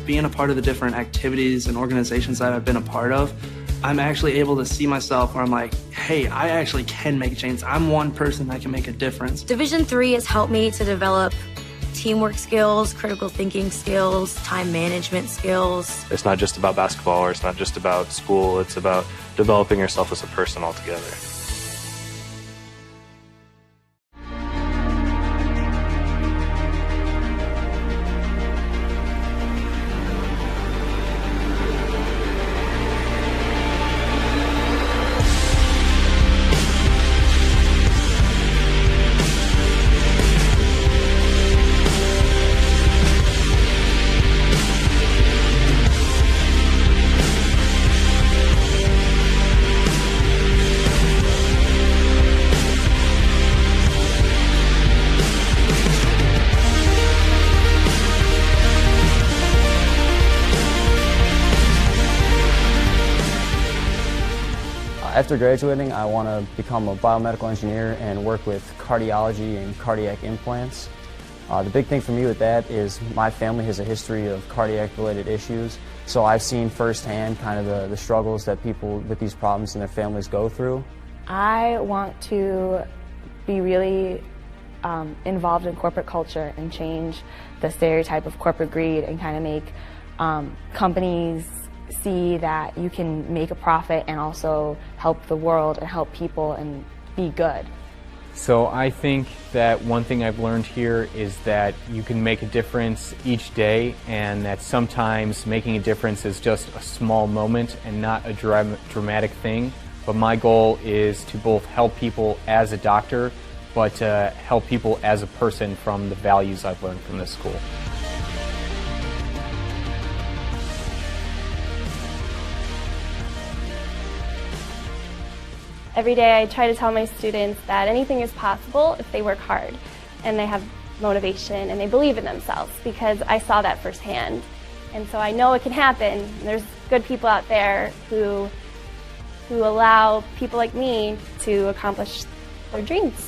being a part of the different activities and organizations that I've been a part of, I'm actually able to see myself where I'm like, hey, I actually can make a change. I'm one person that can make a difference. Division III has helped me to develop teamwork skills, critical thinking skills, time management skills. It's not just about basketball, or it's not just about school. It's about developing yourself as a person altogether. After graduating, I want to become a biomedical engineer and work with cardiology and cardiac implants. The big thing for me with that is my family has a history of cardiac-related issues, so I've seen firsthand kind of the struggles that people with these problems and their families go through. I want to be really involved in corporate culture and change the stereotype of corporate greed and kind of make companies see that you can make a profit and also help the world and help people and be good. So I think that one thing I've learned here is that you can make a difference each day, and that sometimes making a difference is just a small moment and not a dramatic thing. But my goal is to both help people as a doctor, but to help people as a person from the values I've learned from this school. Every day I try to tell my students that anything is possible if they work hard and they have motivation and they believe in themselves, because I saw that firsthand. And so I know it can happen. There's good people out there who allow people like me to accomplish their dreams.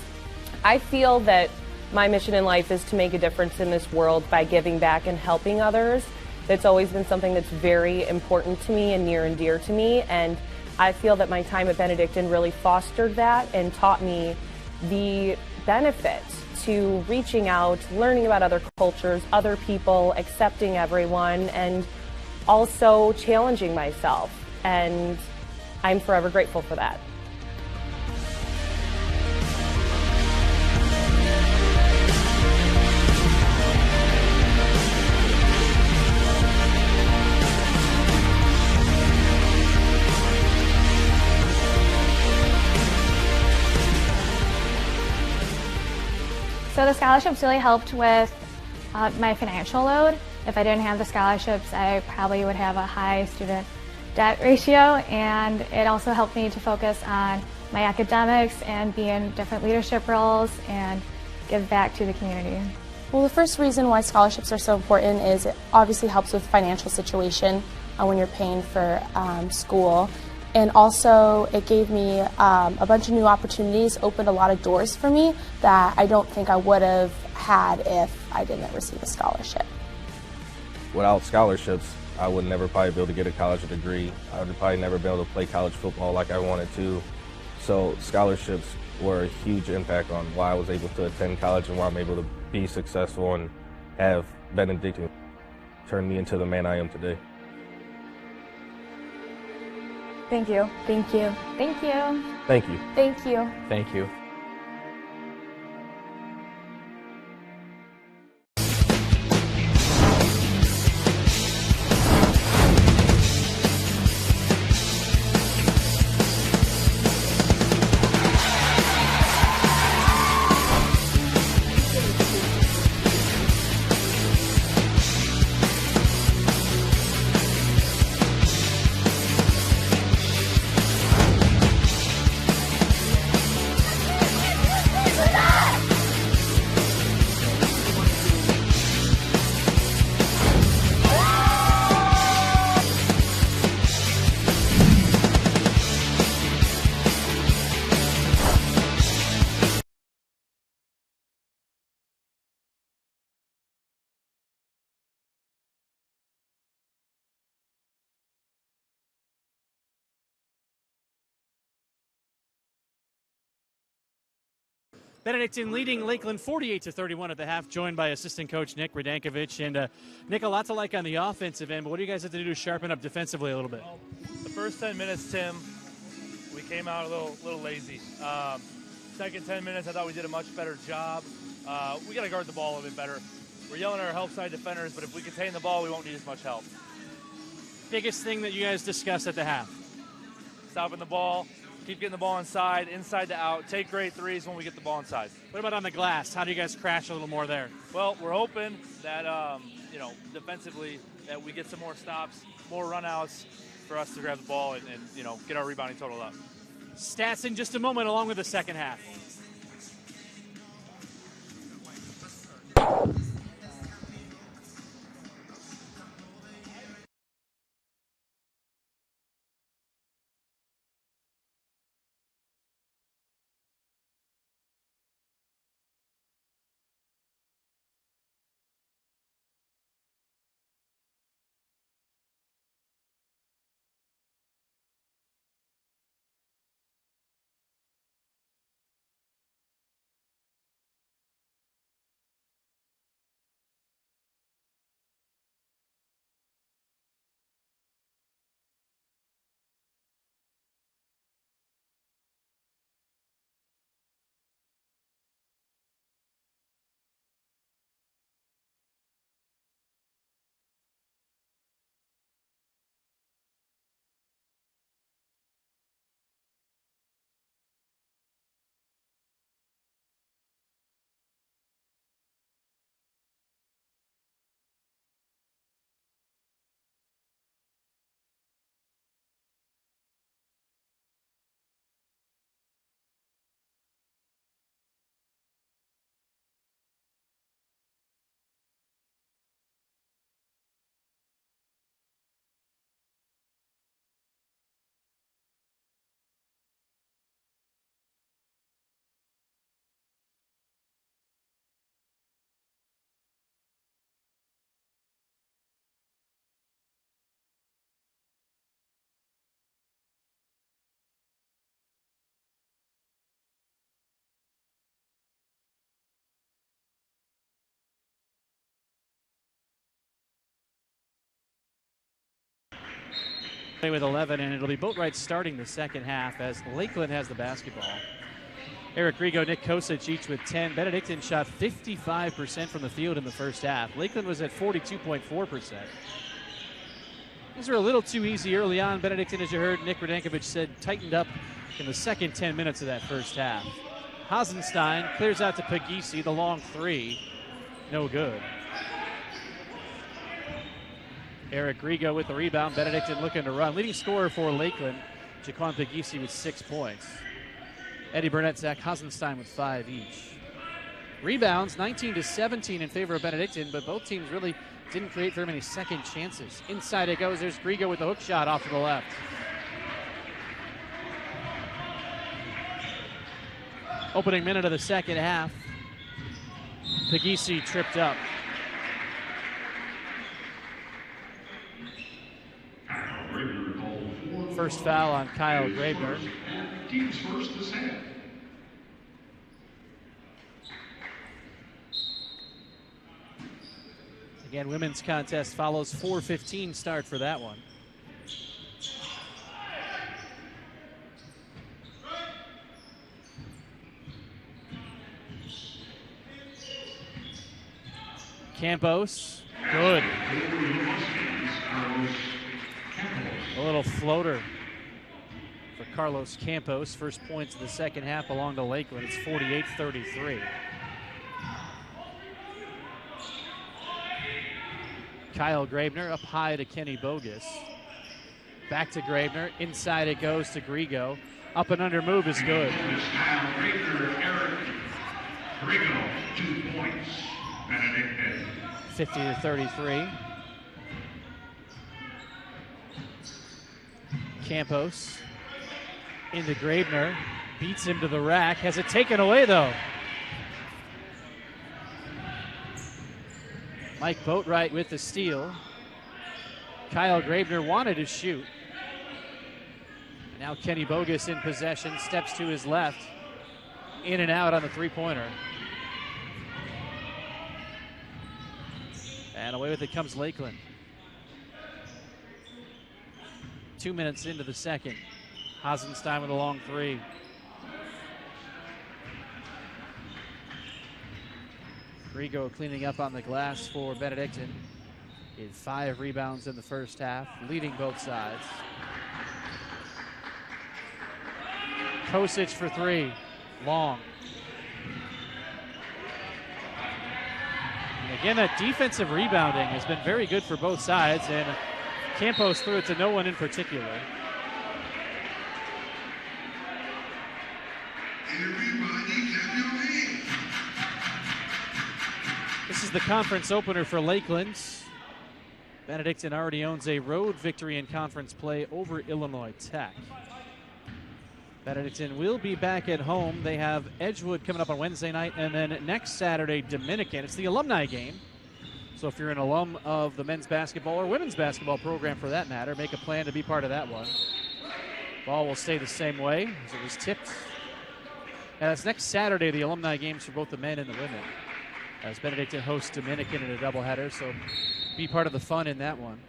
I feel that my mission in life is to make a difference in this world by giving back and helping others. That's always been something that's very important to me and near and dear to me. And I feel that my time at Benedictine really fostered that and taught me the benefit to reaching out, learning about other cultures, other people, accepting everyone, and also challenging myself. And I'm forever grateful for that. So the scholarships really helped with my financial load. If I didn't have the scholarships, I probably would have a high student debt ratio, and it also helped me to focus on my academics and be in different leadership roles and give back to the community. Well, the first reason why scholarships are so important is it obviously helps with financial situation when you're paying for school. And also, it gave me a bunch of new opportunities, opened a lot of doors for me that I don't think I would have had if I didn't receive a scholarship. Without scholarships, I would never probably be able to get a college degree. I would probably never be able to play college football like I wanted to. So scholarships were a huge impact on why I was able to attend college and why I'm able to be successful and have Benedictine turn me into the man I am today. Thank you. Thank you. Thank you. Thank you. Thank you. Thank you. Benedictine leading Lakeland 48-31 at the half, joined by assistant coach Nick Radankovich. And Nick, a lot to like on the offensive end, but what do you guys have to do to sharpen up defensively a little bit? Well, the first 10 minutes, Tim, we came out a little lazy. Second 10 minutes, I thought we did a much better job. We got to guard the ball a little bit better. We're yelling at our help side defenders, but if we contain the ball, we won't need as much help. Biggest thing that you guys discussed at the half? Stopping the ball. Keep getting the ball inside to out. Take great threes when we get the ball inside. What about on the glass? How do you guys crash a little more there? Well, we're hoping that, defensively, that we get some more stops, more runouts for us to grab the ball and get our rebounding total up. Stats in just a moment, along with the second half. With 11, and it'll be Boatwright starting the second half as Lakeland has the basketball. Eric Rigo, Nick Kosic each with 10. Benedictine shot 55% from the field in the first half. Lakeland was at 42.4%. These were a little too easy early on. Benedictine, as you heard, Nick Radankovich said, tightened up in the second 10 minutes of that first half. Hasenstein clears out to Pagisi, the long three. No good. Eric Rigo with the rebound. Benedictine looking to run. Leading scorer for Lakeland, Jaquan Pagisi with 6 points. Eddie Burnett, Zach Hasenstein with 5 each. Rebounds, 19-17 in favor of Benedictine, but both teams really didn't create very many second chances. Inside it goes. There's Rigo with the hook shot off to the left. Opening minute of the second half. Pagisi tripped up. First foul on Kyle Graebner. Team's first this half. Again, women's contest follows. 4:15 start for that one. Campos, good. A little floater for Carlos Campos. First points of the second half belong to Lakeland. It's 48-33. Kyle Graebner up high to Kenny Bogus. Back to Graebner. Inside it goes to Grigo. Up and under move is good. Grigo, 2 points. Benedictine. 50-33. Campos into Graebner. Beats him to the rack. Has it taken away, though. Mike Boatwright with the steal. Kyle Graebner wanted to shoot. Now Kenny Bogus in possession, steps to his left. in and out on the three-pointer. And away with it comes Lakeland. 2 minutes into the second. Hasenstein with a long three. Grigo cleaning up on the glass for Benedictine. He had 5 rebounds in the first half, leading both sides. Kosic for 3, long. And again, that defensive rebounding has been very good for both sides, and Campos threw it to no one in particular. This is the conference opener for Lakeland. Benedictine already owns a road victory in conference play over Illinois Tech. Benedictine will be back at home. They have Edgewood coming up on Wednesday night, and then next Saturday, Dominican. It's the alumni game. So if you're an alum of the men's basketball or women's basketball program for that matter, make a plan to be part of that one. Ball will stay the same way as it was tipped. And it's next Saturday, the alumni games for both the men and the women, as Benedictine hosts Dominican in a doubleheader, so be part of the fun in that one.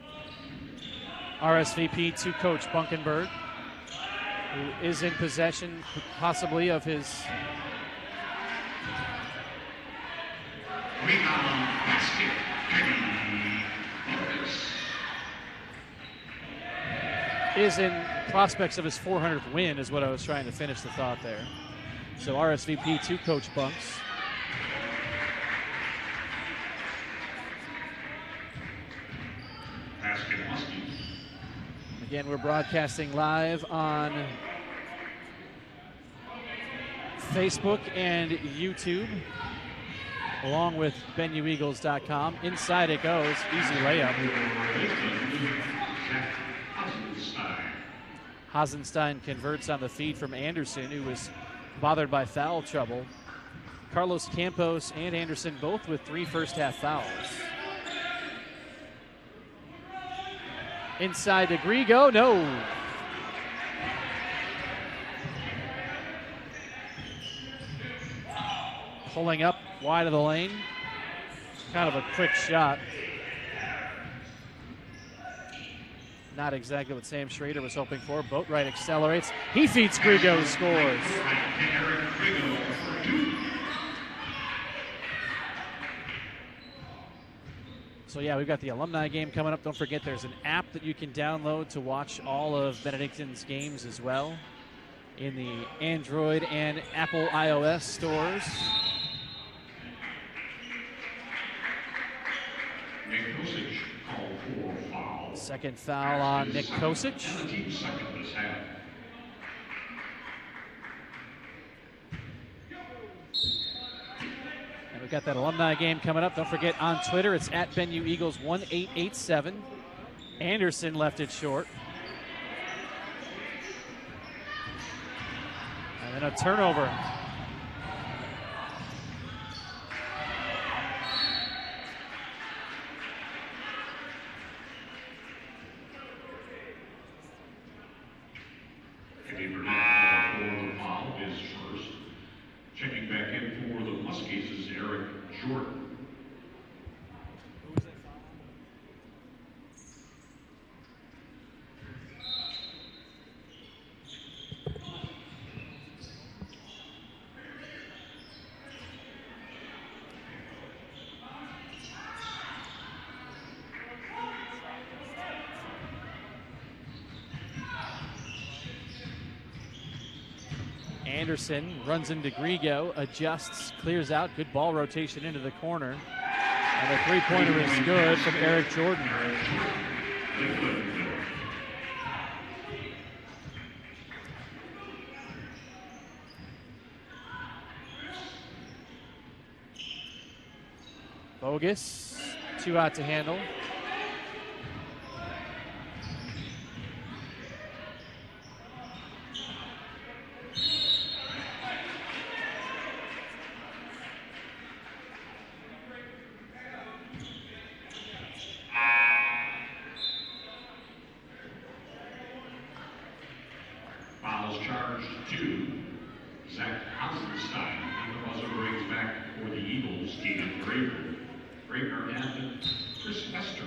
RSVP to Coach Bunkenberg, who is in possession possibly of his is in prospects of his 400th win is what I was trying to finish the thought there. So RSVP to Coach Bunks. Again, we're broadcasting live on Facebook and YouTube, along with BenuEagles.com. Inside it goes, easy layup. Hasenstein converts on the feed from Anderson, who was bothered by foul trouble. Carlos Campos and Anderson both with 3 first-half fouls. Inside to Grigo, no. Pulling up wide of the lane. Kind of a quick shot. Not exactly what Sam Schrader was hoping for. Boatwright accelerates. He feeds Grigo, scores. So yeah, we've got the alumni game coming up. Don't forget there's an app that you can download to watch all of Benedictine's games as well in the Android and Apple iOS stores. Nick Kosic called for foul. Second foul on Nick Kosic. And we've got that alumni game coming up. Don't forget on Twitter, it's at BenuEagles1887. Anderson left it short. And then a turnover. Checking back in for the Muskies is Eric Jordan. Anderson runs into Grigo, adjusts, clears out. Good ball rotation into the corner. And the three-pointer is good from Eric Jordan. Bogus, 2 out to handle. Zach Hausenstein, and the buzzer brings back for the Eagles, Keegan Graver, and Chris Hester.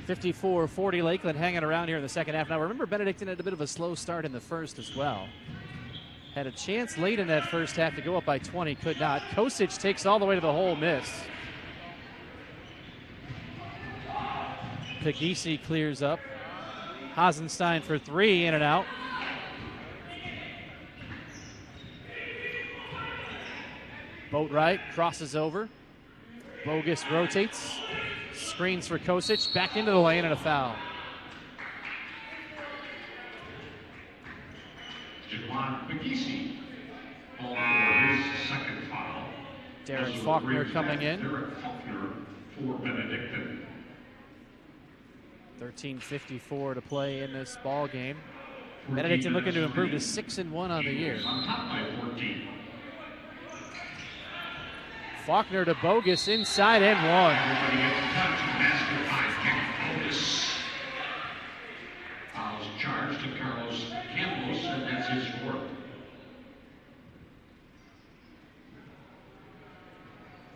54-40 Lakeland hanging around here in the second half. Now remember, Benedictine had a bit of a slow start in the first as well. Had a chance late in that first half to go up by 20, could not. Kosic takes all the way to the hole, miss. Pegisi clears up. Hasenstein for three, in and out. Boatwright crosses over. Bogus rotates. Screens for Kosic. Back into the lane and a foul. Jaquan Pegisi, called for his second foul. Derek Faulkner coming in. Derek Faulkner for Benedictine. 13:54 to play in this ball game. Benedictine looking to improve to 6-1 on the year. On top by 14. Faulkner to Bogus, inside and one. Fouls charged to Carlos Campos, and that's his fourth.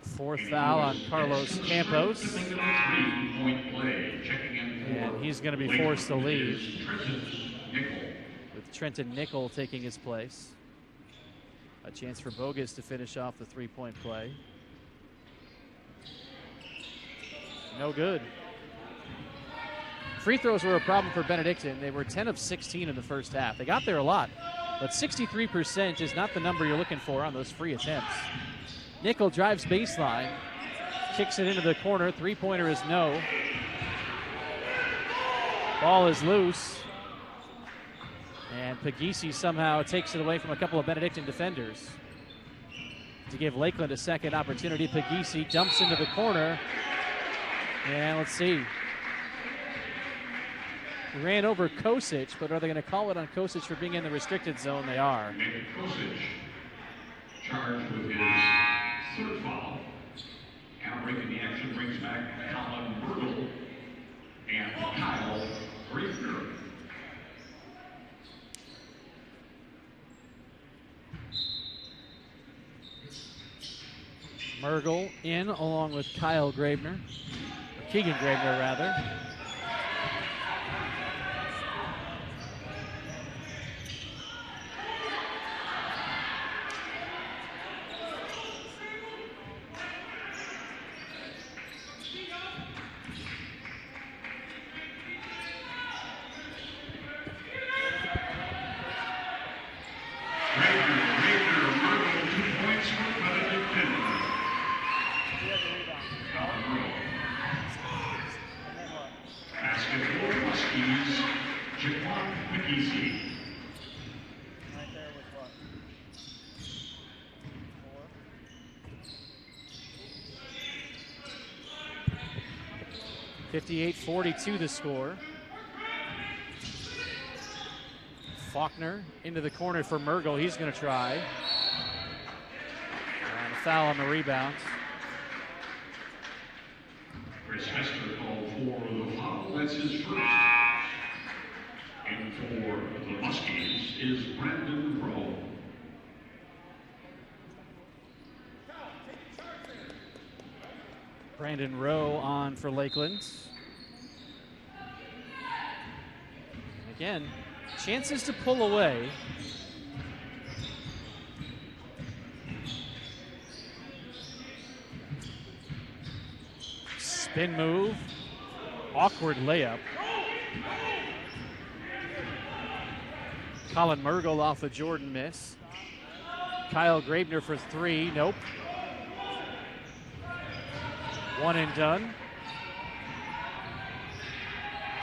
Fourth foul on Carlos Campos. Three-point play. Checking in for and he's going to be forced to leave. With Trenton Nickel taking his place. A chance for Bogus to finish off the three-point play. No good. Free throws were a problem for Benedictine. They were 10 of 16 in the first half. They got there a lot, but 63% is not the number you're looking for on those free attempts. Nickel drives baseline, kicks it into the corner. Three-pointer is no. Ball is loose. And Pegisi somehow takes it away from a couple of Benedictine defenders. To give Lakeland a second opportunity, Pegisi dumps into the corner. And let's see. He ran over Kosic, but are they going to call it on Kosic for being in the restricted zone? They are. Kosic charged with his third foul. And a break in the action brings back Colin Bergel and Kyle Graver. Mergel in along with Kyle Gravener. Keegan Gravener, rather. Basketball Huskies, Jaquan Pegisi. 58-42 the score. Faulkner into the corner for Mergel. He's going to try. And a foul on the rebound. Chris Hester called for the foul. That's his first. And for the Huskies is Brandon Rowe. Brandon Rowe on for Lakeland. Again, chances to pull away. Spin move. Awkward layup. Colin Mergel off a Jordan miss. Kyle Gravener for three. Nope. One and done.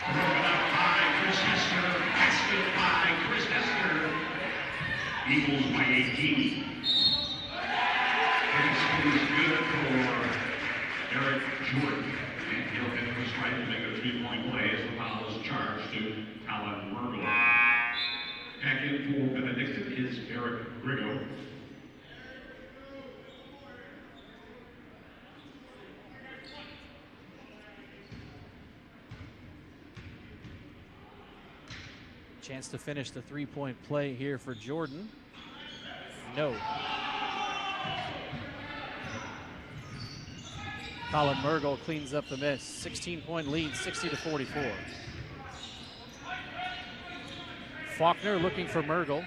Chris Hester, basket by Chris Hester. Eagles by 18. This is good for Eric Jordan. And he'll hit the strike to make a three-point play as the foul is charged to Colin Mergel. Back in for Benedictine is Eric Grigo. Chance to finish the three-point play here for Jordan. No. Colin Mergel cleans up the miss. 16-point lead, 60-44. Faulkner looking for Mergel.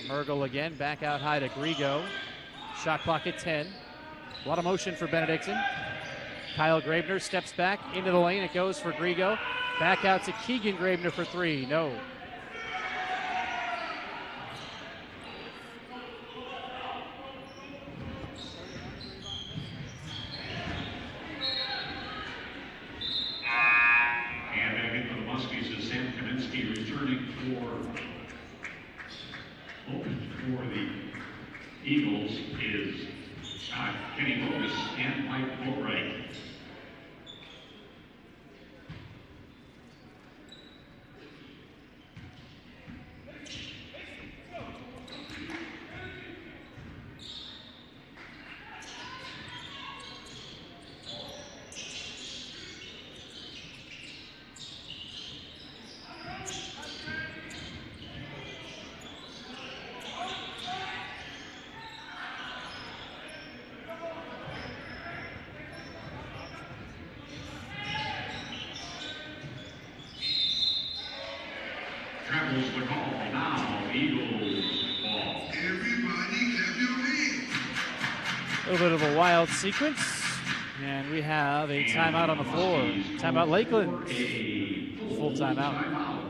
Mergel again, back out high to Grigo. Shot clock at 10. A lot of motion for Benedictine. Kyle Graebner steps back into the lane. It goes for Grigo. Back out to Keegan Graebner for three. No. And back in for the Muskies is Sam Kaminsky returning for the Eagles is Kenny Lopez and Mike Boatwright. Travels the call now, Eagles ball. Everybody clap your hands. A little bit of a wild sequence. And we have a timeout on the floor. Timeout Lakeland. Full timeout.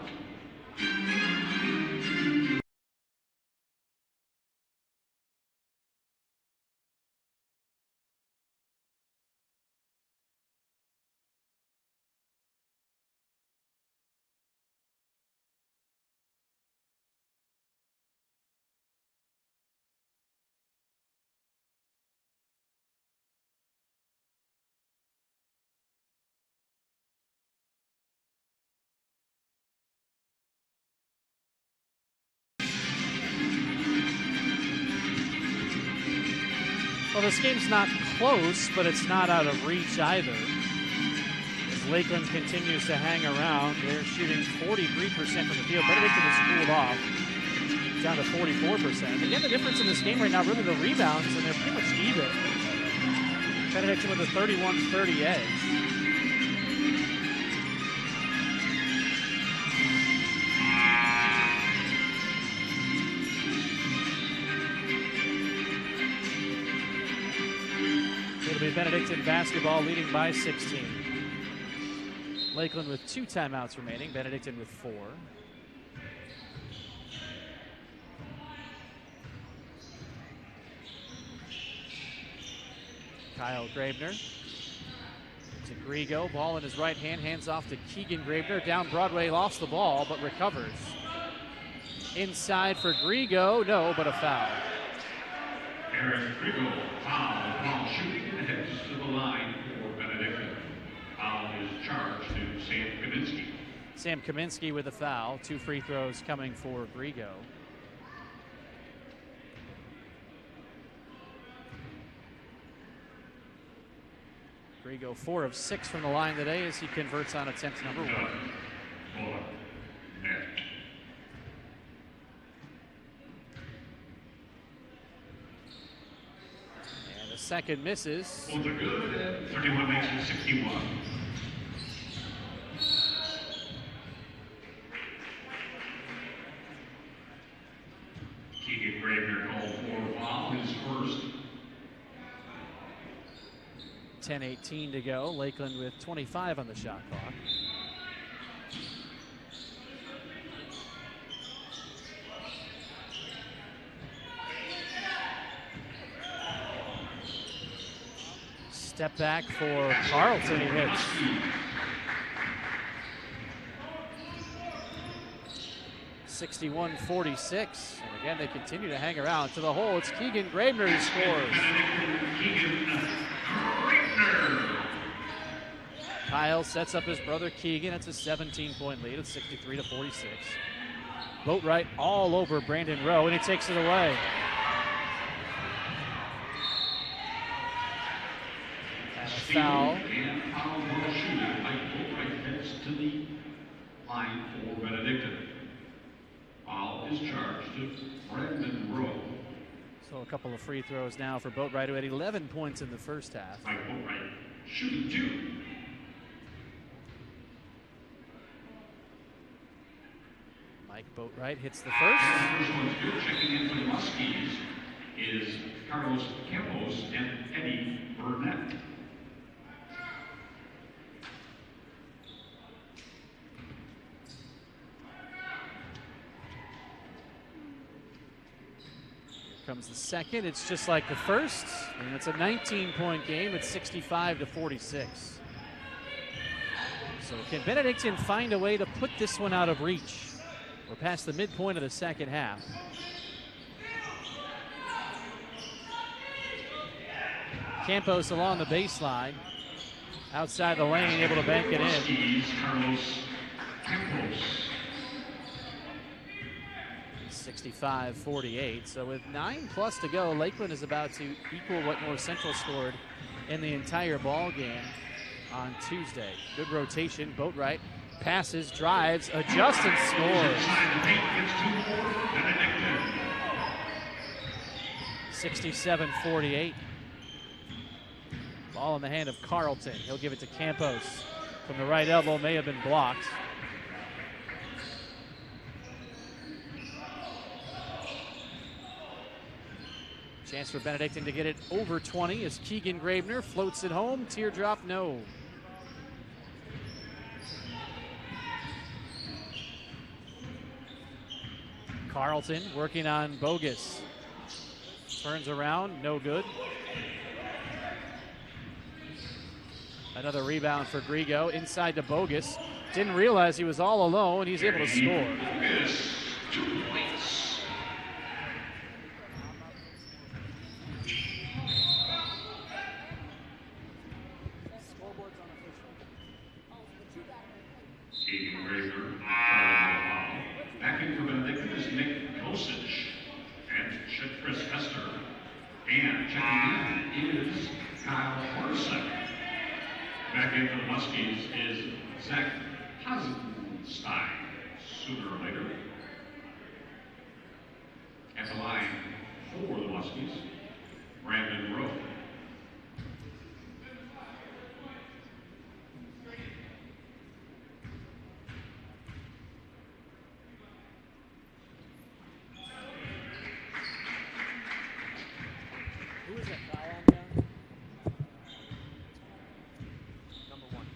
Well, this game's not close, but it's not out of reach either. As Lakeland continues to hang around, they're shooting 43% from the field. Benedictine has cooled off, down to 44%. Again, the difference in this game right now, really the rebounds, and they're pretty much even. Benedictine with a 31-30 edge. It'll be Benedictine basketball leading by 16. Lakeland with 2 timeouts remaining, Benedictine with 4. Kyle Graebner to Grigo, ball in his right hand, hands off to Keegan Graebner. Down Broadway, lost the ball, but recovers. Inside for Grigo, no, but a foul. Aaron Grigo, foul while shooting and heads to the line for Benedictine. Foul is charged to Sam Kaminsky. Sam Kaminsky with a foul. 2 free throws coming for Grigo. Grigo 4 of 6 from the line today as he converts on attempt number 1. And the second misses. Both are good. 31 makes it 61. Keegan Graebner called for a foul, his first. 10:18 to go. Lakeland with 25 on the shot clock. Step back for Carlton. He hits. (61-46). And again, they continue to hang around to the hole. It's Keegan Graebner who scores. Kyle sets up his brother Keegan. It's a 17-point lead. It's 63-46. Boatwright all over Brandon Rowe, and he takes it away. And a foul. line for Benedictine. Foul is charged to Brandon Rowe. So a couple of free throws now for Boatwright, who had 11 points in the first half. Mike Boatwright shooting 2. Mike Boatwright hits the first. First one's good. Checking in for the Muskies is Carlos Campos and Eddie Burnett. Comes the second. It's just like the first, and it's a 19-point game. It's 65-46. So can Benedictine find a way to put this one out of reach? We're past the midpoint of the second half. Campos along the baseline, outside the lane, able to bank it in. Carlos Campos. 65-48. So with 9+ to go, Lakeland is about to equal what North Central scored in the entire ball game on Tuesday. Good rotation. Boatwright passes, drives, adjusts, and scores. 67-48. Ball in the hand of Carlton. He'll give it to Campos. From the right elbow, may have been blocked. Chance for Benedictine to get it over 20 as Keegan Gravener floats it home. Teardrop, no. Carlton working on Bogus. Turns around, no good. Another rebound for Grigo, inside to Bogus. Didn't realize he was all alone. He's able to score. 2 points. Keegan Gravener, back into Benedictine is Nick Kosich and Chris Hester. And checking in is Kyle Horseck. Back into the Muskies is Zach Hasenstein. Sooner or later. At the line for the Muskies, Brandon Rowe. Who is that foul on there? Number 1.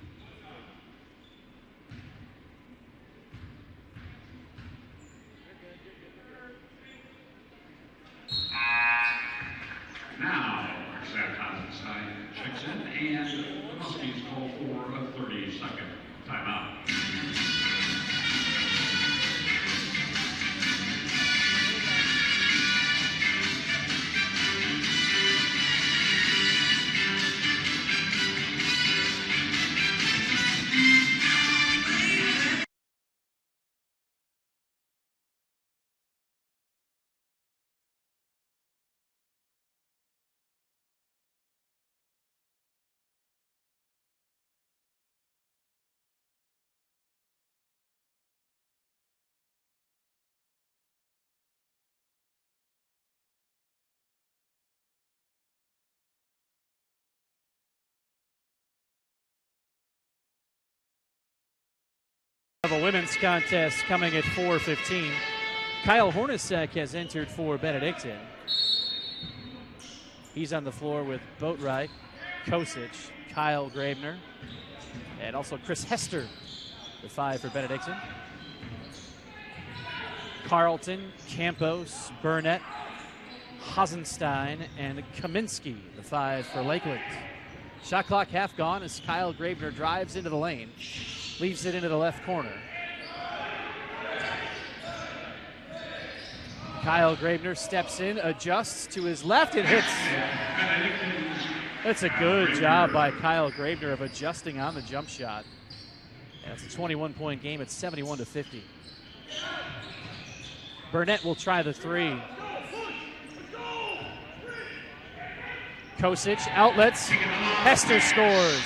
Now, Zach Hasenstein checks in, and the Muskies call for a 30-second timeout. Of a women's contest coming at 4:15. Kyle Hornacek has entered for Benedictine. He's on the floor with Boatwright, Kosic, Kyle Gravener, and also Chris Hester, the 5 for Benedictine. Carlton, Campos, Burnett, Hasenstein, and Kaminsky, the 5 for Lakeland. Shot clock half gone as Kyle Gravener drives into the lane. Leaves it into the left corner. Kyle Gravener steps in, adjusts to his left, and hits. That's a good job by Kyle Gravener of adjusting on the jump shot. And it's a 21-point game at 71-50. Burnett will try the 3. Kosic outlets. Hester scores.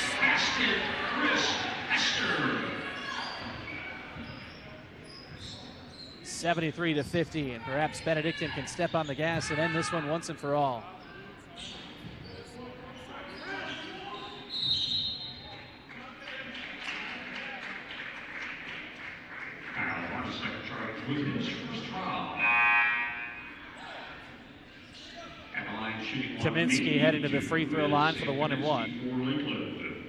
73-50, and perhaps Benedictine can step on the gas and end this one once and for all. With his first foul. At the line, shooting Kaminsky heading to the free throw line for the 1-1. for Lakeland.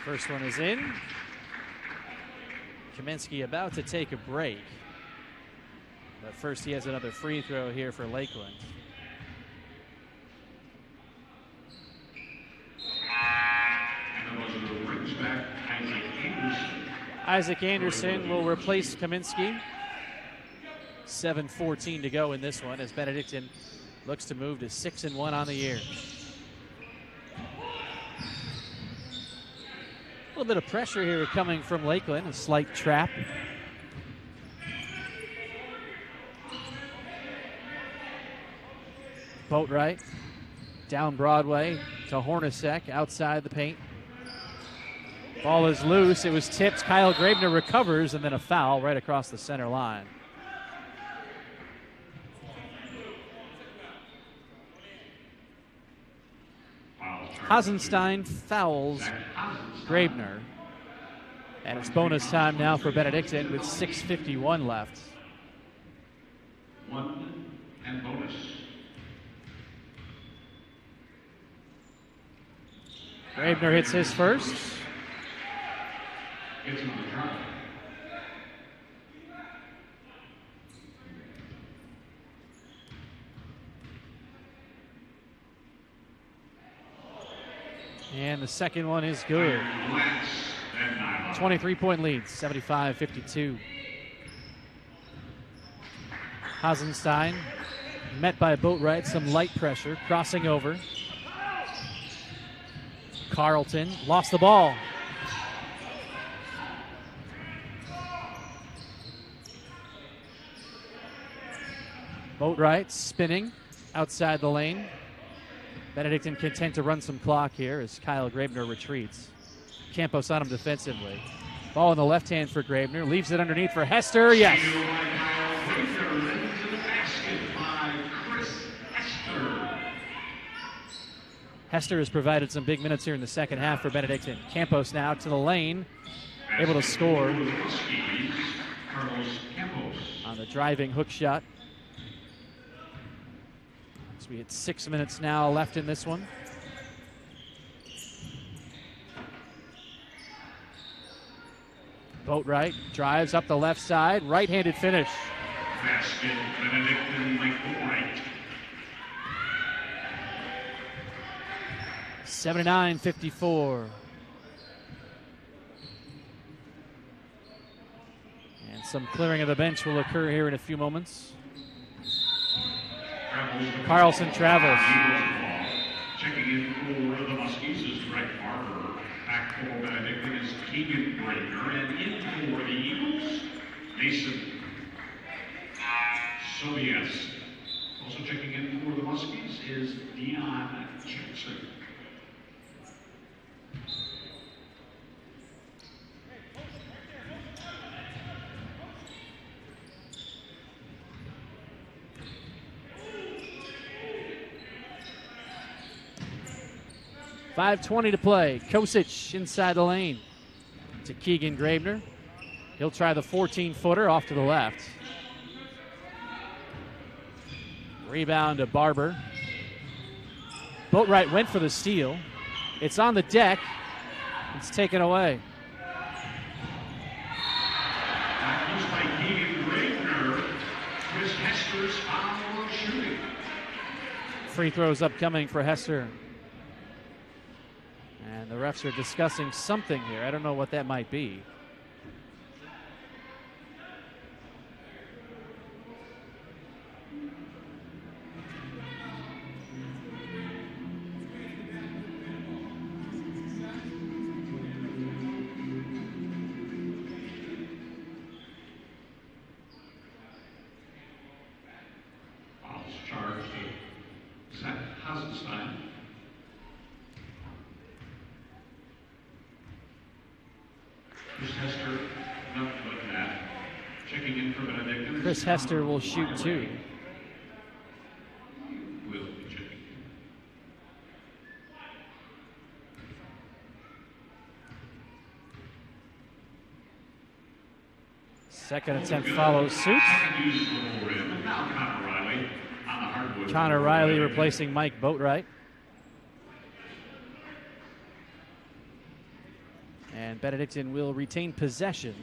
First one is in. Kaminsky about to take a break. But first he has another free throw here for Lakeland. Isaac Anderson will replace Kaminsky. 7:14 to go in this one as Benedictine looks to move to 6-1 on the year. A little bit of pressure here coming from Lakeland, a slight trap. Boatwright down Broadway to Hornacek outside the paint. Ball is loose. It was tipped. Kyle Graebner recovers, and then a foul right across the center line. Hasenstein fouls Graebner. And it's bonus time now for Benedictine with 6:51 left. 1 and bonus. Graebner hits his first. It's another try. And the second one is good. 23-point lead, 75-52. Hasenstein met by Boatwright, some light pressure, crossing over. Carlton lost the ball. Boatwright spinning outside the lane. Benedictine content to run some clock here as Kyle Graebner retreats. Campos on him defensively. Ball in the left hand for Graebner. Leaves it underneath for Hester. Yes. Hester has provided some big minutes here in the second half for Benedictine. Campos now to the lane. Able to score on the driving hook shot. So we had 6 minutes now left in this one. Boatwright drives up the left side, right-handed finish. Basket, Benedictine Boatwright. 79-54. And some clearing of the bench will occur here in a few moments. Carlson travels. Checking in for the Muskies is Greg Barber. Back for Benedictine is Keegan Graebner. And in for the Eagles, Mason Sobies. Also checking in for the Muskies is Dion Jackson. .5:20 to play. Kosic inside the lane to Keegan Graebner. He'll try the 14-footer off to the left. Rebound to Barber. Boatwright went for the steal. It's on the deck. It's taken away. Used by Keegan Graebner. Chris Hester's foul shooting. Free throws upcoming for Hester. And the refs are discussing something here. I don't know what that might be. Fouls charged to Zach Hasenstein. Chris Hester, nothing but that. Checking in for Benedictine. Chris Hester will shoot 2. Will be checking. Second attempt follows suit. Connor Riley replacing Mike Boatwright. And Benedictine will retain possession.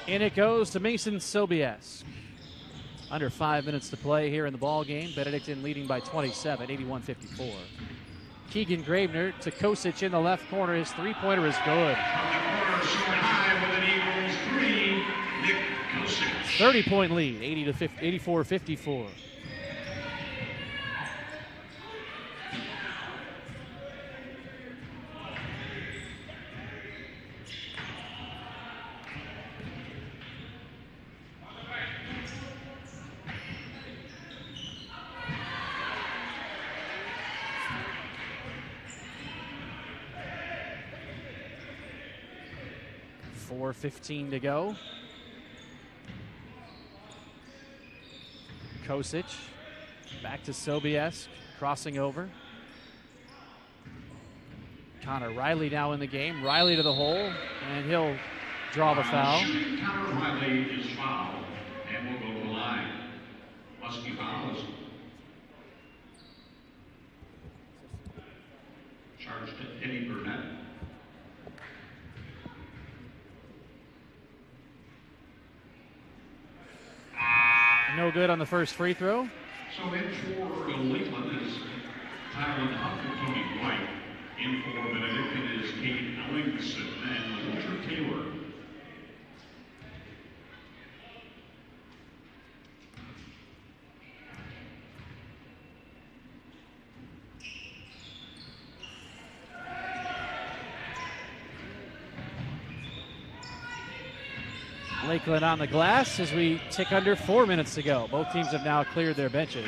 In it goes to Mason Sobiesk. Under 5 minutes to play here in the ball game. Benedictine leading by 27, 81-54. Keegan Gravener to Kosic in the left corner. His three-pointer is good. 30-point lead, 84-54. .4:15 to go. Kosic back to Sobiesk, crossing over. Connor Riley now in the game. Riley to the hole, and he'll draw the foul. Connor Riley is fouled, and will go to the line. Must be fouls. Charged to Eddie Burnett. No good on the first free throw. So in for Lakeland is Tyler Huff and Tony White. In for Benedictine is Kate Ellingson and Walter Taylor. Lakeland on the glass as we tick under 4 minutes to go. Both teams have now cleared their benches.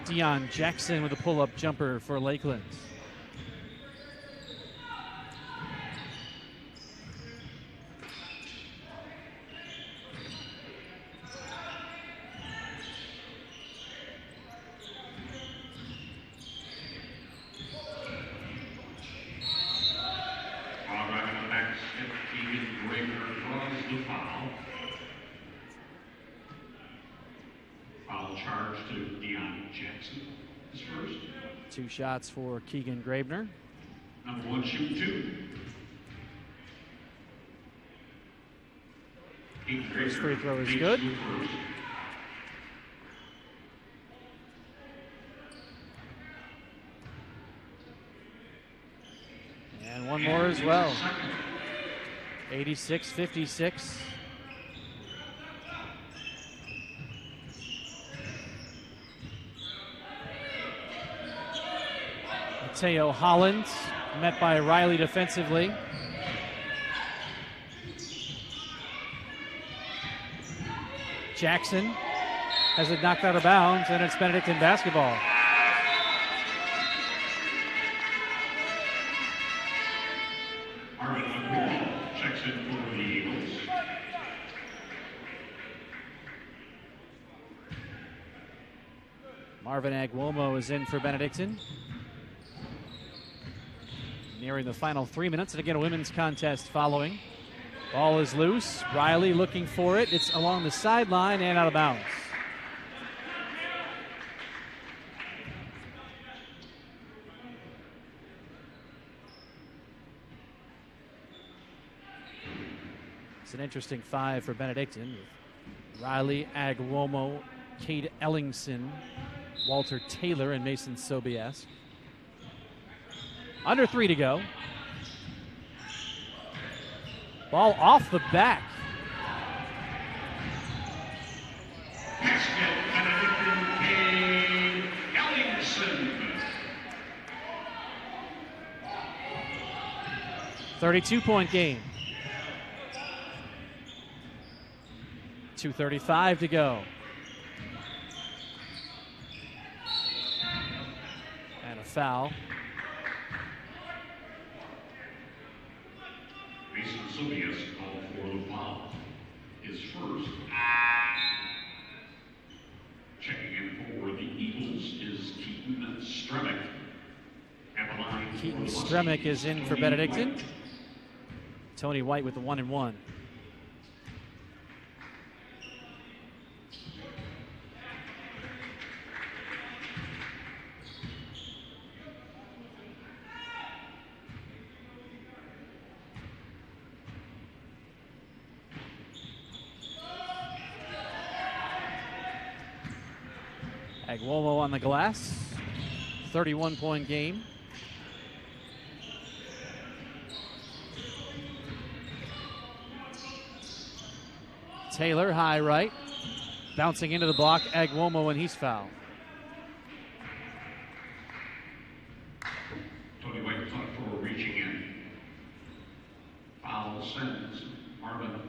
Deion Jackson with a pull-up jumper for Lakeland. Two shots for Keegan Gravener. Number one, shoot 2. First free throw is good. And one more as well. 86-56. Mateo Holland met by Riley defensively. Jackson has it knocked out of bounds, and it's Benedictine basketball. Marvin Agwomo checks in for the Eagles. Marvin Agwomo is in for Benedictine. Nearing the final 3 minutes, and again a women's contest following. Ball is loose. Riley looking for it. It's along the sideline and out of bounds. It's an interesting five for Benedictine. Riley, Agwomo, Cade Ellingson, Walter Taylor, and Mason Sobiesk. Under 3 to go. Ball off the back. Basket, Benedictine, Cade Ellingson. 32-point game. 2:35 to go. And a foul. Mason Silvius called for the foul. His first. Checking in for the Eagles is Keaton Stremick. Keaton Stremick is in for Benedictine. Tony White with the 1-1. Agwomo on the glass. 31-point game. Taylor, high right. Bouncing into the block, Agwomo, and he's fouled. Tony White caught for reaching in. Foul sends Marvin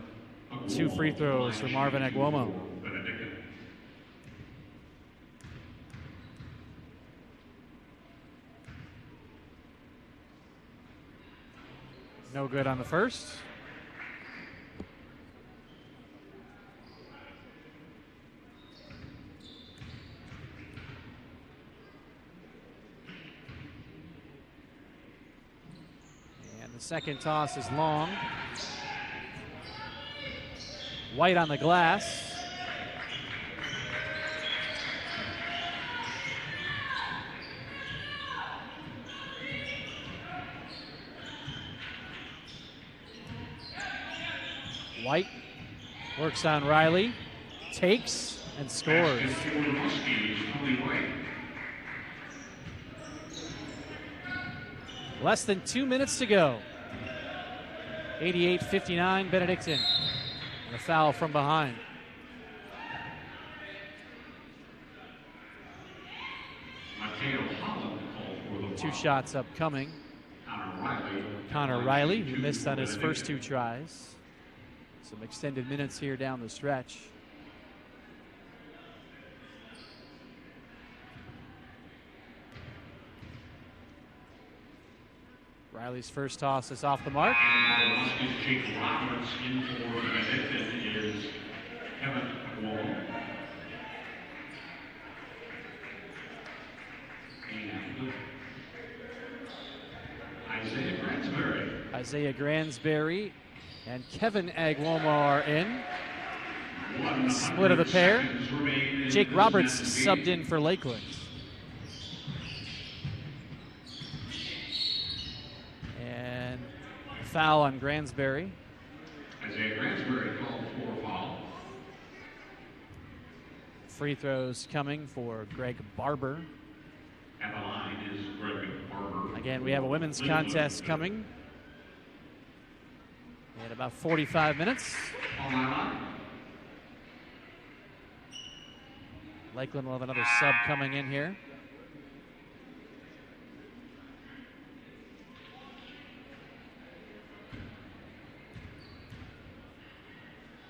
Agwomo. 2 free throws for Marvin Agwomo. Benedictine. No good on the first. And the second toss is long. White on the glass. White works on Riley, takes, and scores. Less than 2 minutes to go. 88-59 Benedictine. And a foul from behind. Two shots upcoming. Connor Riley, who missed on his first 2 tries. Some extended minutes here down the stretch. Riley's first toss is off the mark. Jake Roberts in for Benedictine is Kevin Agwomo. And Isaiah Gransberry. Isaiah Gransberry and Kevin Agwomo are in. Split of the pair. Jake Roberts subbed in for Lakeland. And a foul on Gransberry. Isaiah Gransberry called for a foul. Free throws coming for Greg Barber. At the line is Greg Barber. Again, we have a women's contest coming in about 45 minutes. Lakeland will have another sub coming in here.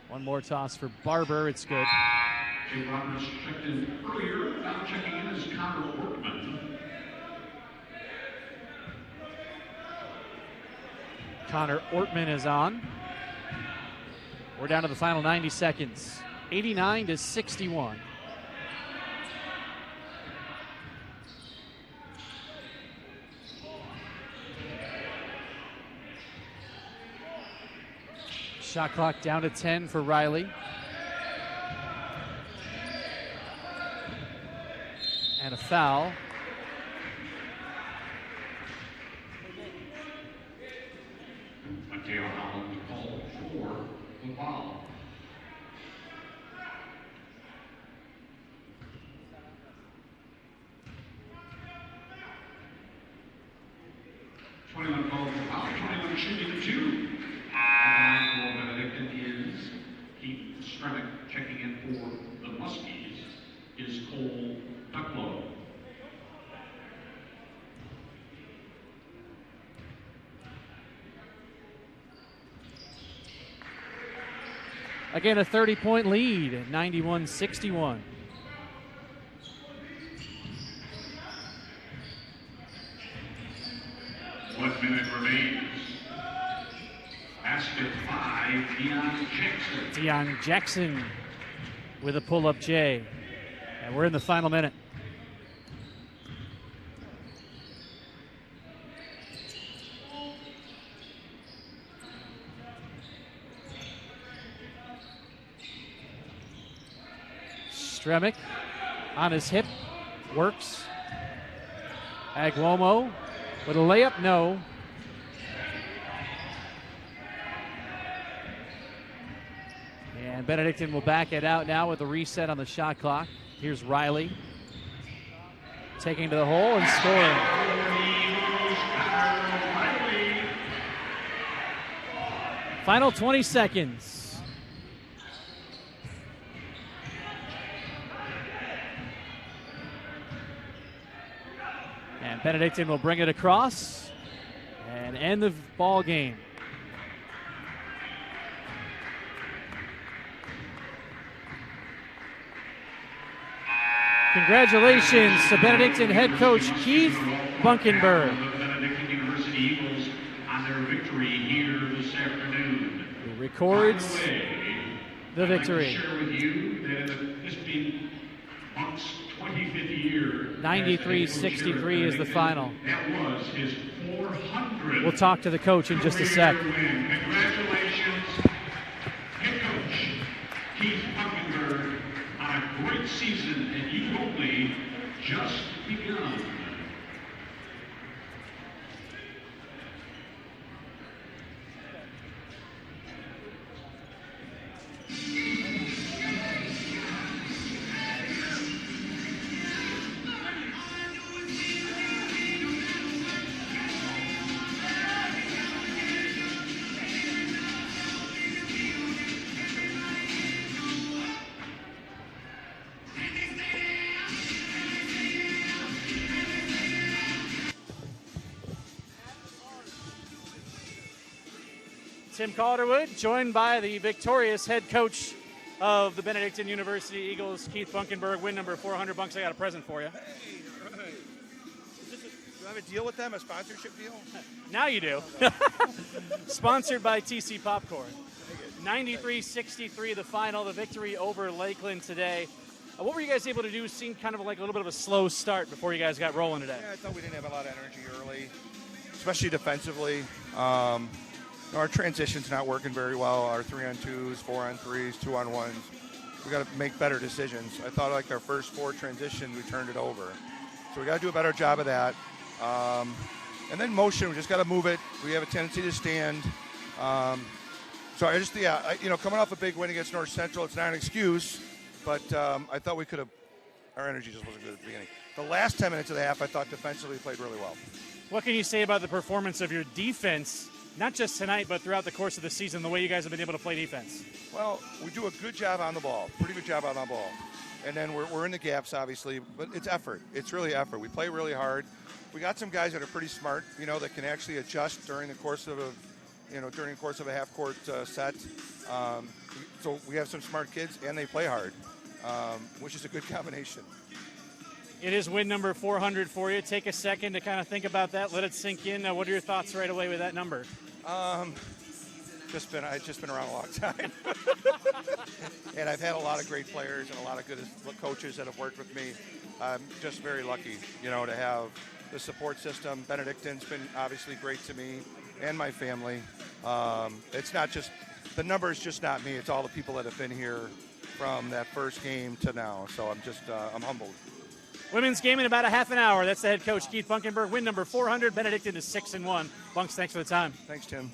One more toss for Barber. It's good. Jake Roberts checked in earlier. Now checking in is Connor Ortman. Connor Ortman is on. We're down to the final 90 seconds. 89-61. Shot clock down to 10 for Riley. And a foul. Mateo Holland called for the foul. Twenty-one called for foul. 21 shooting 2. And for Benedictine is Keith Stremick. Checking in for the Muskies is Cole Ducklow. Again, a 30-point lead at 91-61. 1 minute remains. Basket 5, Deion Jackson. Deion Jackson with a pull-up J. And we're in the final minute. Stremick on his hip, works. Aguomo with a layup, no. And Benedictine will back it out now with a reset on the shot clock. Here's Riley taking to the hole and scoring. Final 20 seconds. And Benedictine will bring it across and end the ball game. Congratulations to Benedictine head coach Keith Bunkenberg. The Benedictine University Eagles on their victory here this afternoon. Who records the victory. I'd like to share with you that this being Buck's 25th year. 93-63 is the final. That was his 400th. We'll talk to the coach in just a sec. Congratulations, head coach Keith Bunkenberg, on a great season, and you've only just begun. Tim Calderwood, joined by the victorious head coach of the Benedictine University Eagles, Keith Bunkenberg, win number 400. Bunks, I got a present for you. Hey, all right. Do I have a deal with them, a sponsorship deal? Now you do. Sponsored by TC Popcorn. 93-63 the final, the victory over Lakeland today. What were you guys able to do? Seemed kind of like a little bit of a slow start before you guys got rolling today. Yeah, I thought we didn't have a lot of energy early, especially defensively. Our transition's not working very well. Our 3-on-2s, 4-on-3s, 2-on-1s. We got to make better decisions. I thought like our first 4 transition, we turned it over. So we got to do a better job of that. And then motion, we just got to move it. We have a tendency to stand. So I just, coming off a big win against North Central, it's not an excuse, but I thought we could have, our energy just wasn't good at the beginning. The last 10 minutes of the half, I thought defensively played really well. What can you say about the performance of your defense, not just tonight, but throughout the course of the season, the way you guys have been able to play defense? Well, we do a good job on the ball, pretty good job on the ball. And then we're in the gaps, obviously, but it's effort. It's really effort. We play really hard. We got some guys that are pretty smart, that can actually adjust during the course of a half-court set. So we have some smart kids, and they play hard, which is a good combination. It is win number 400 for you. Take a second to kind of think about that. Let it sink in. What are your thoughts right away with that number? I've just been around a long time. And I've had a lot of great players and a lot of good coaches that have worked with me. I'm just very lucky, to have the support system. Benedictine's been obviously great to me and my family. It's not just, the number is just not me. It's all the people that have been here from that first game to now. So I'm humbled. Women's game in about a half an hour. That's the head coach, Keith Bunkenberg. Win number 400. Benedictine is 6-1. Bunks, thanks for the time. Thanks, Tim.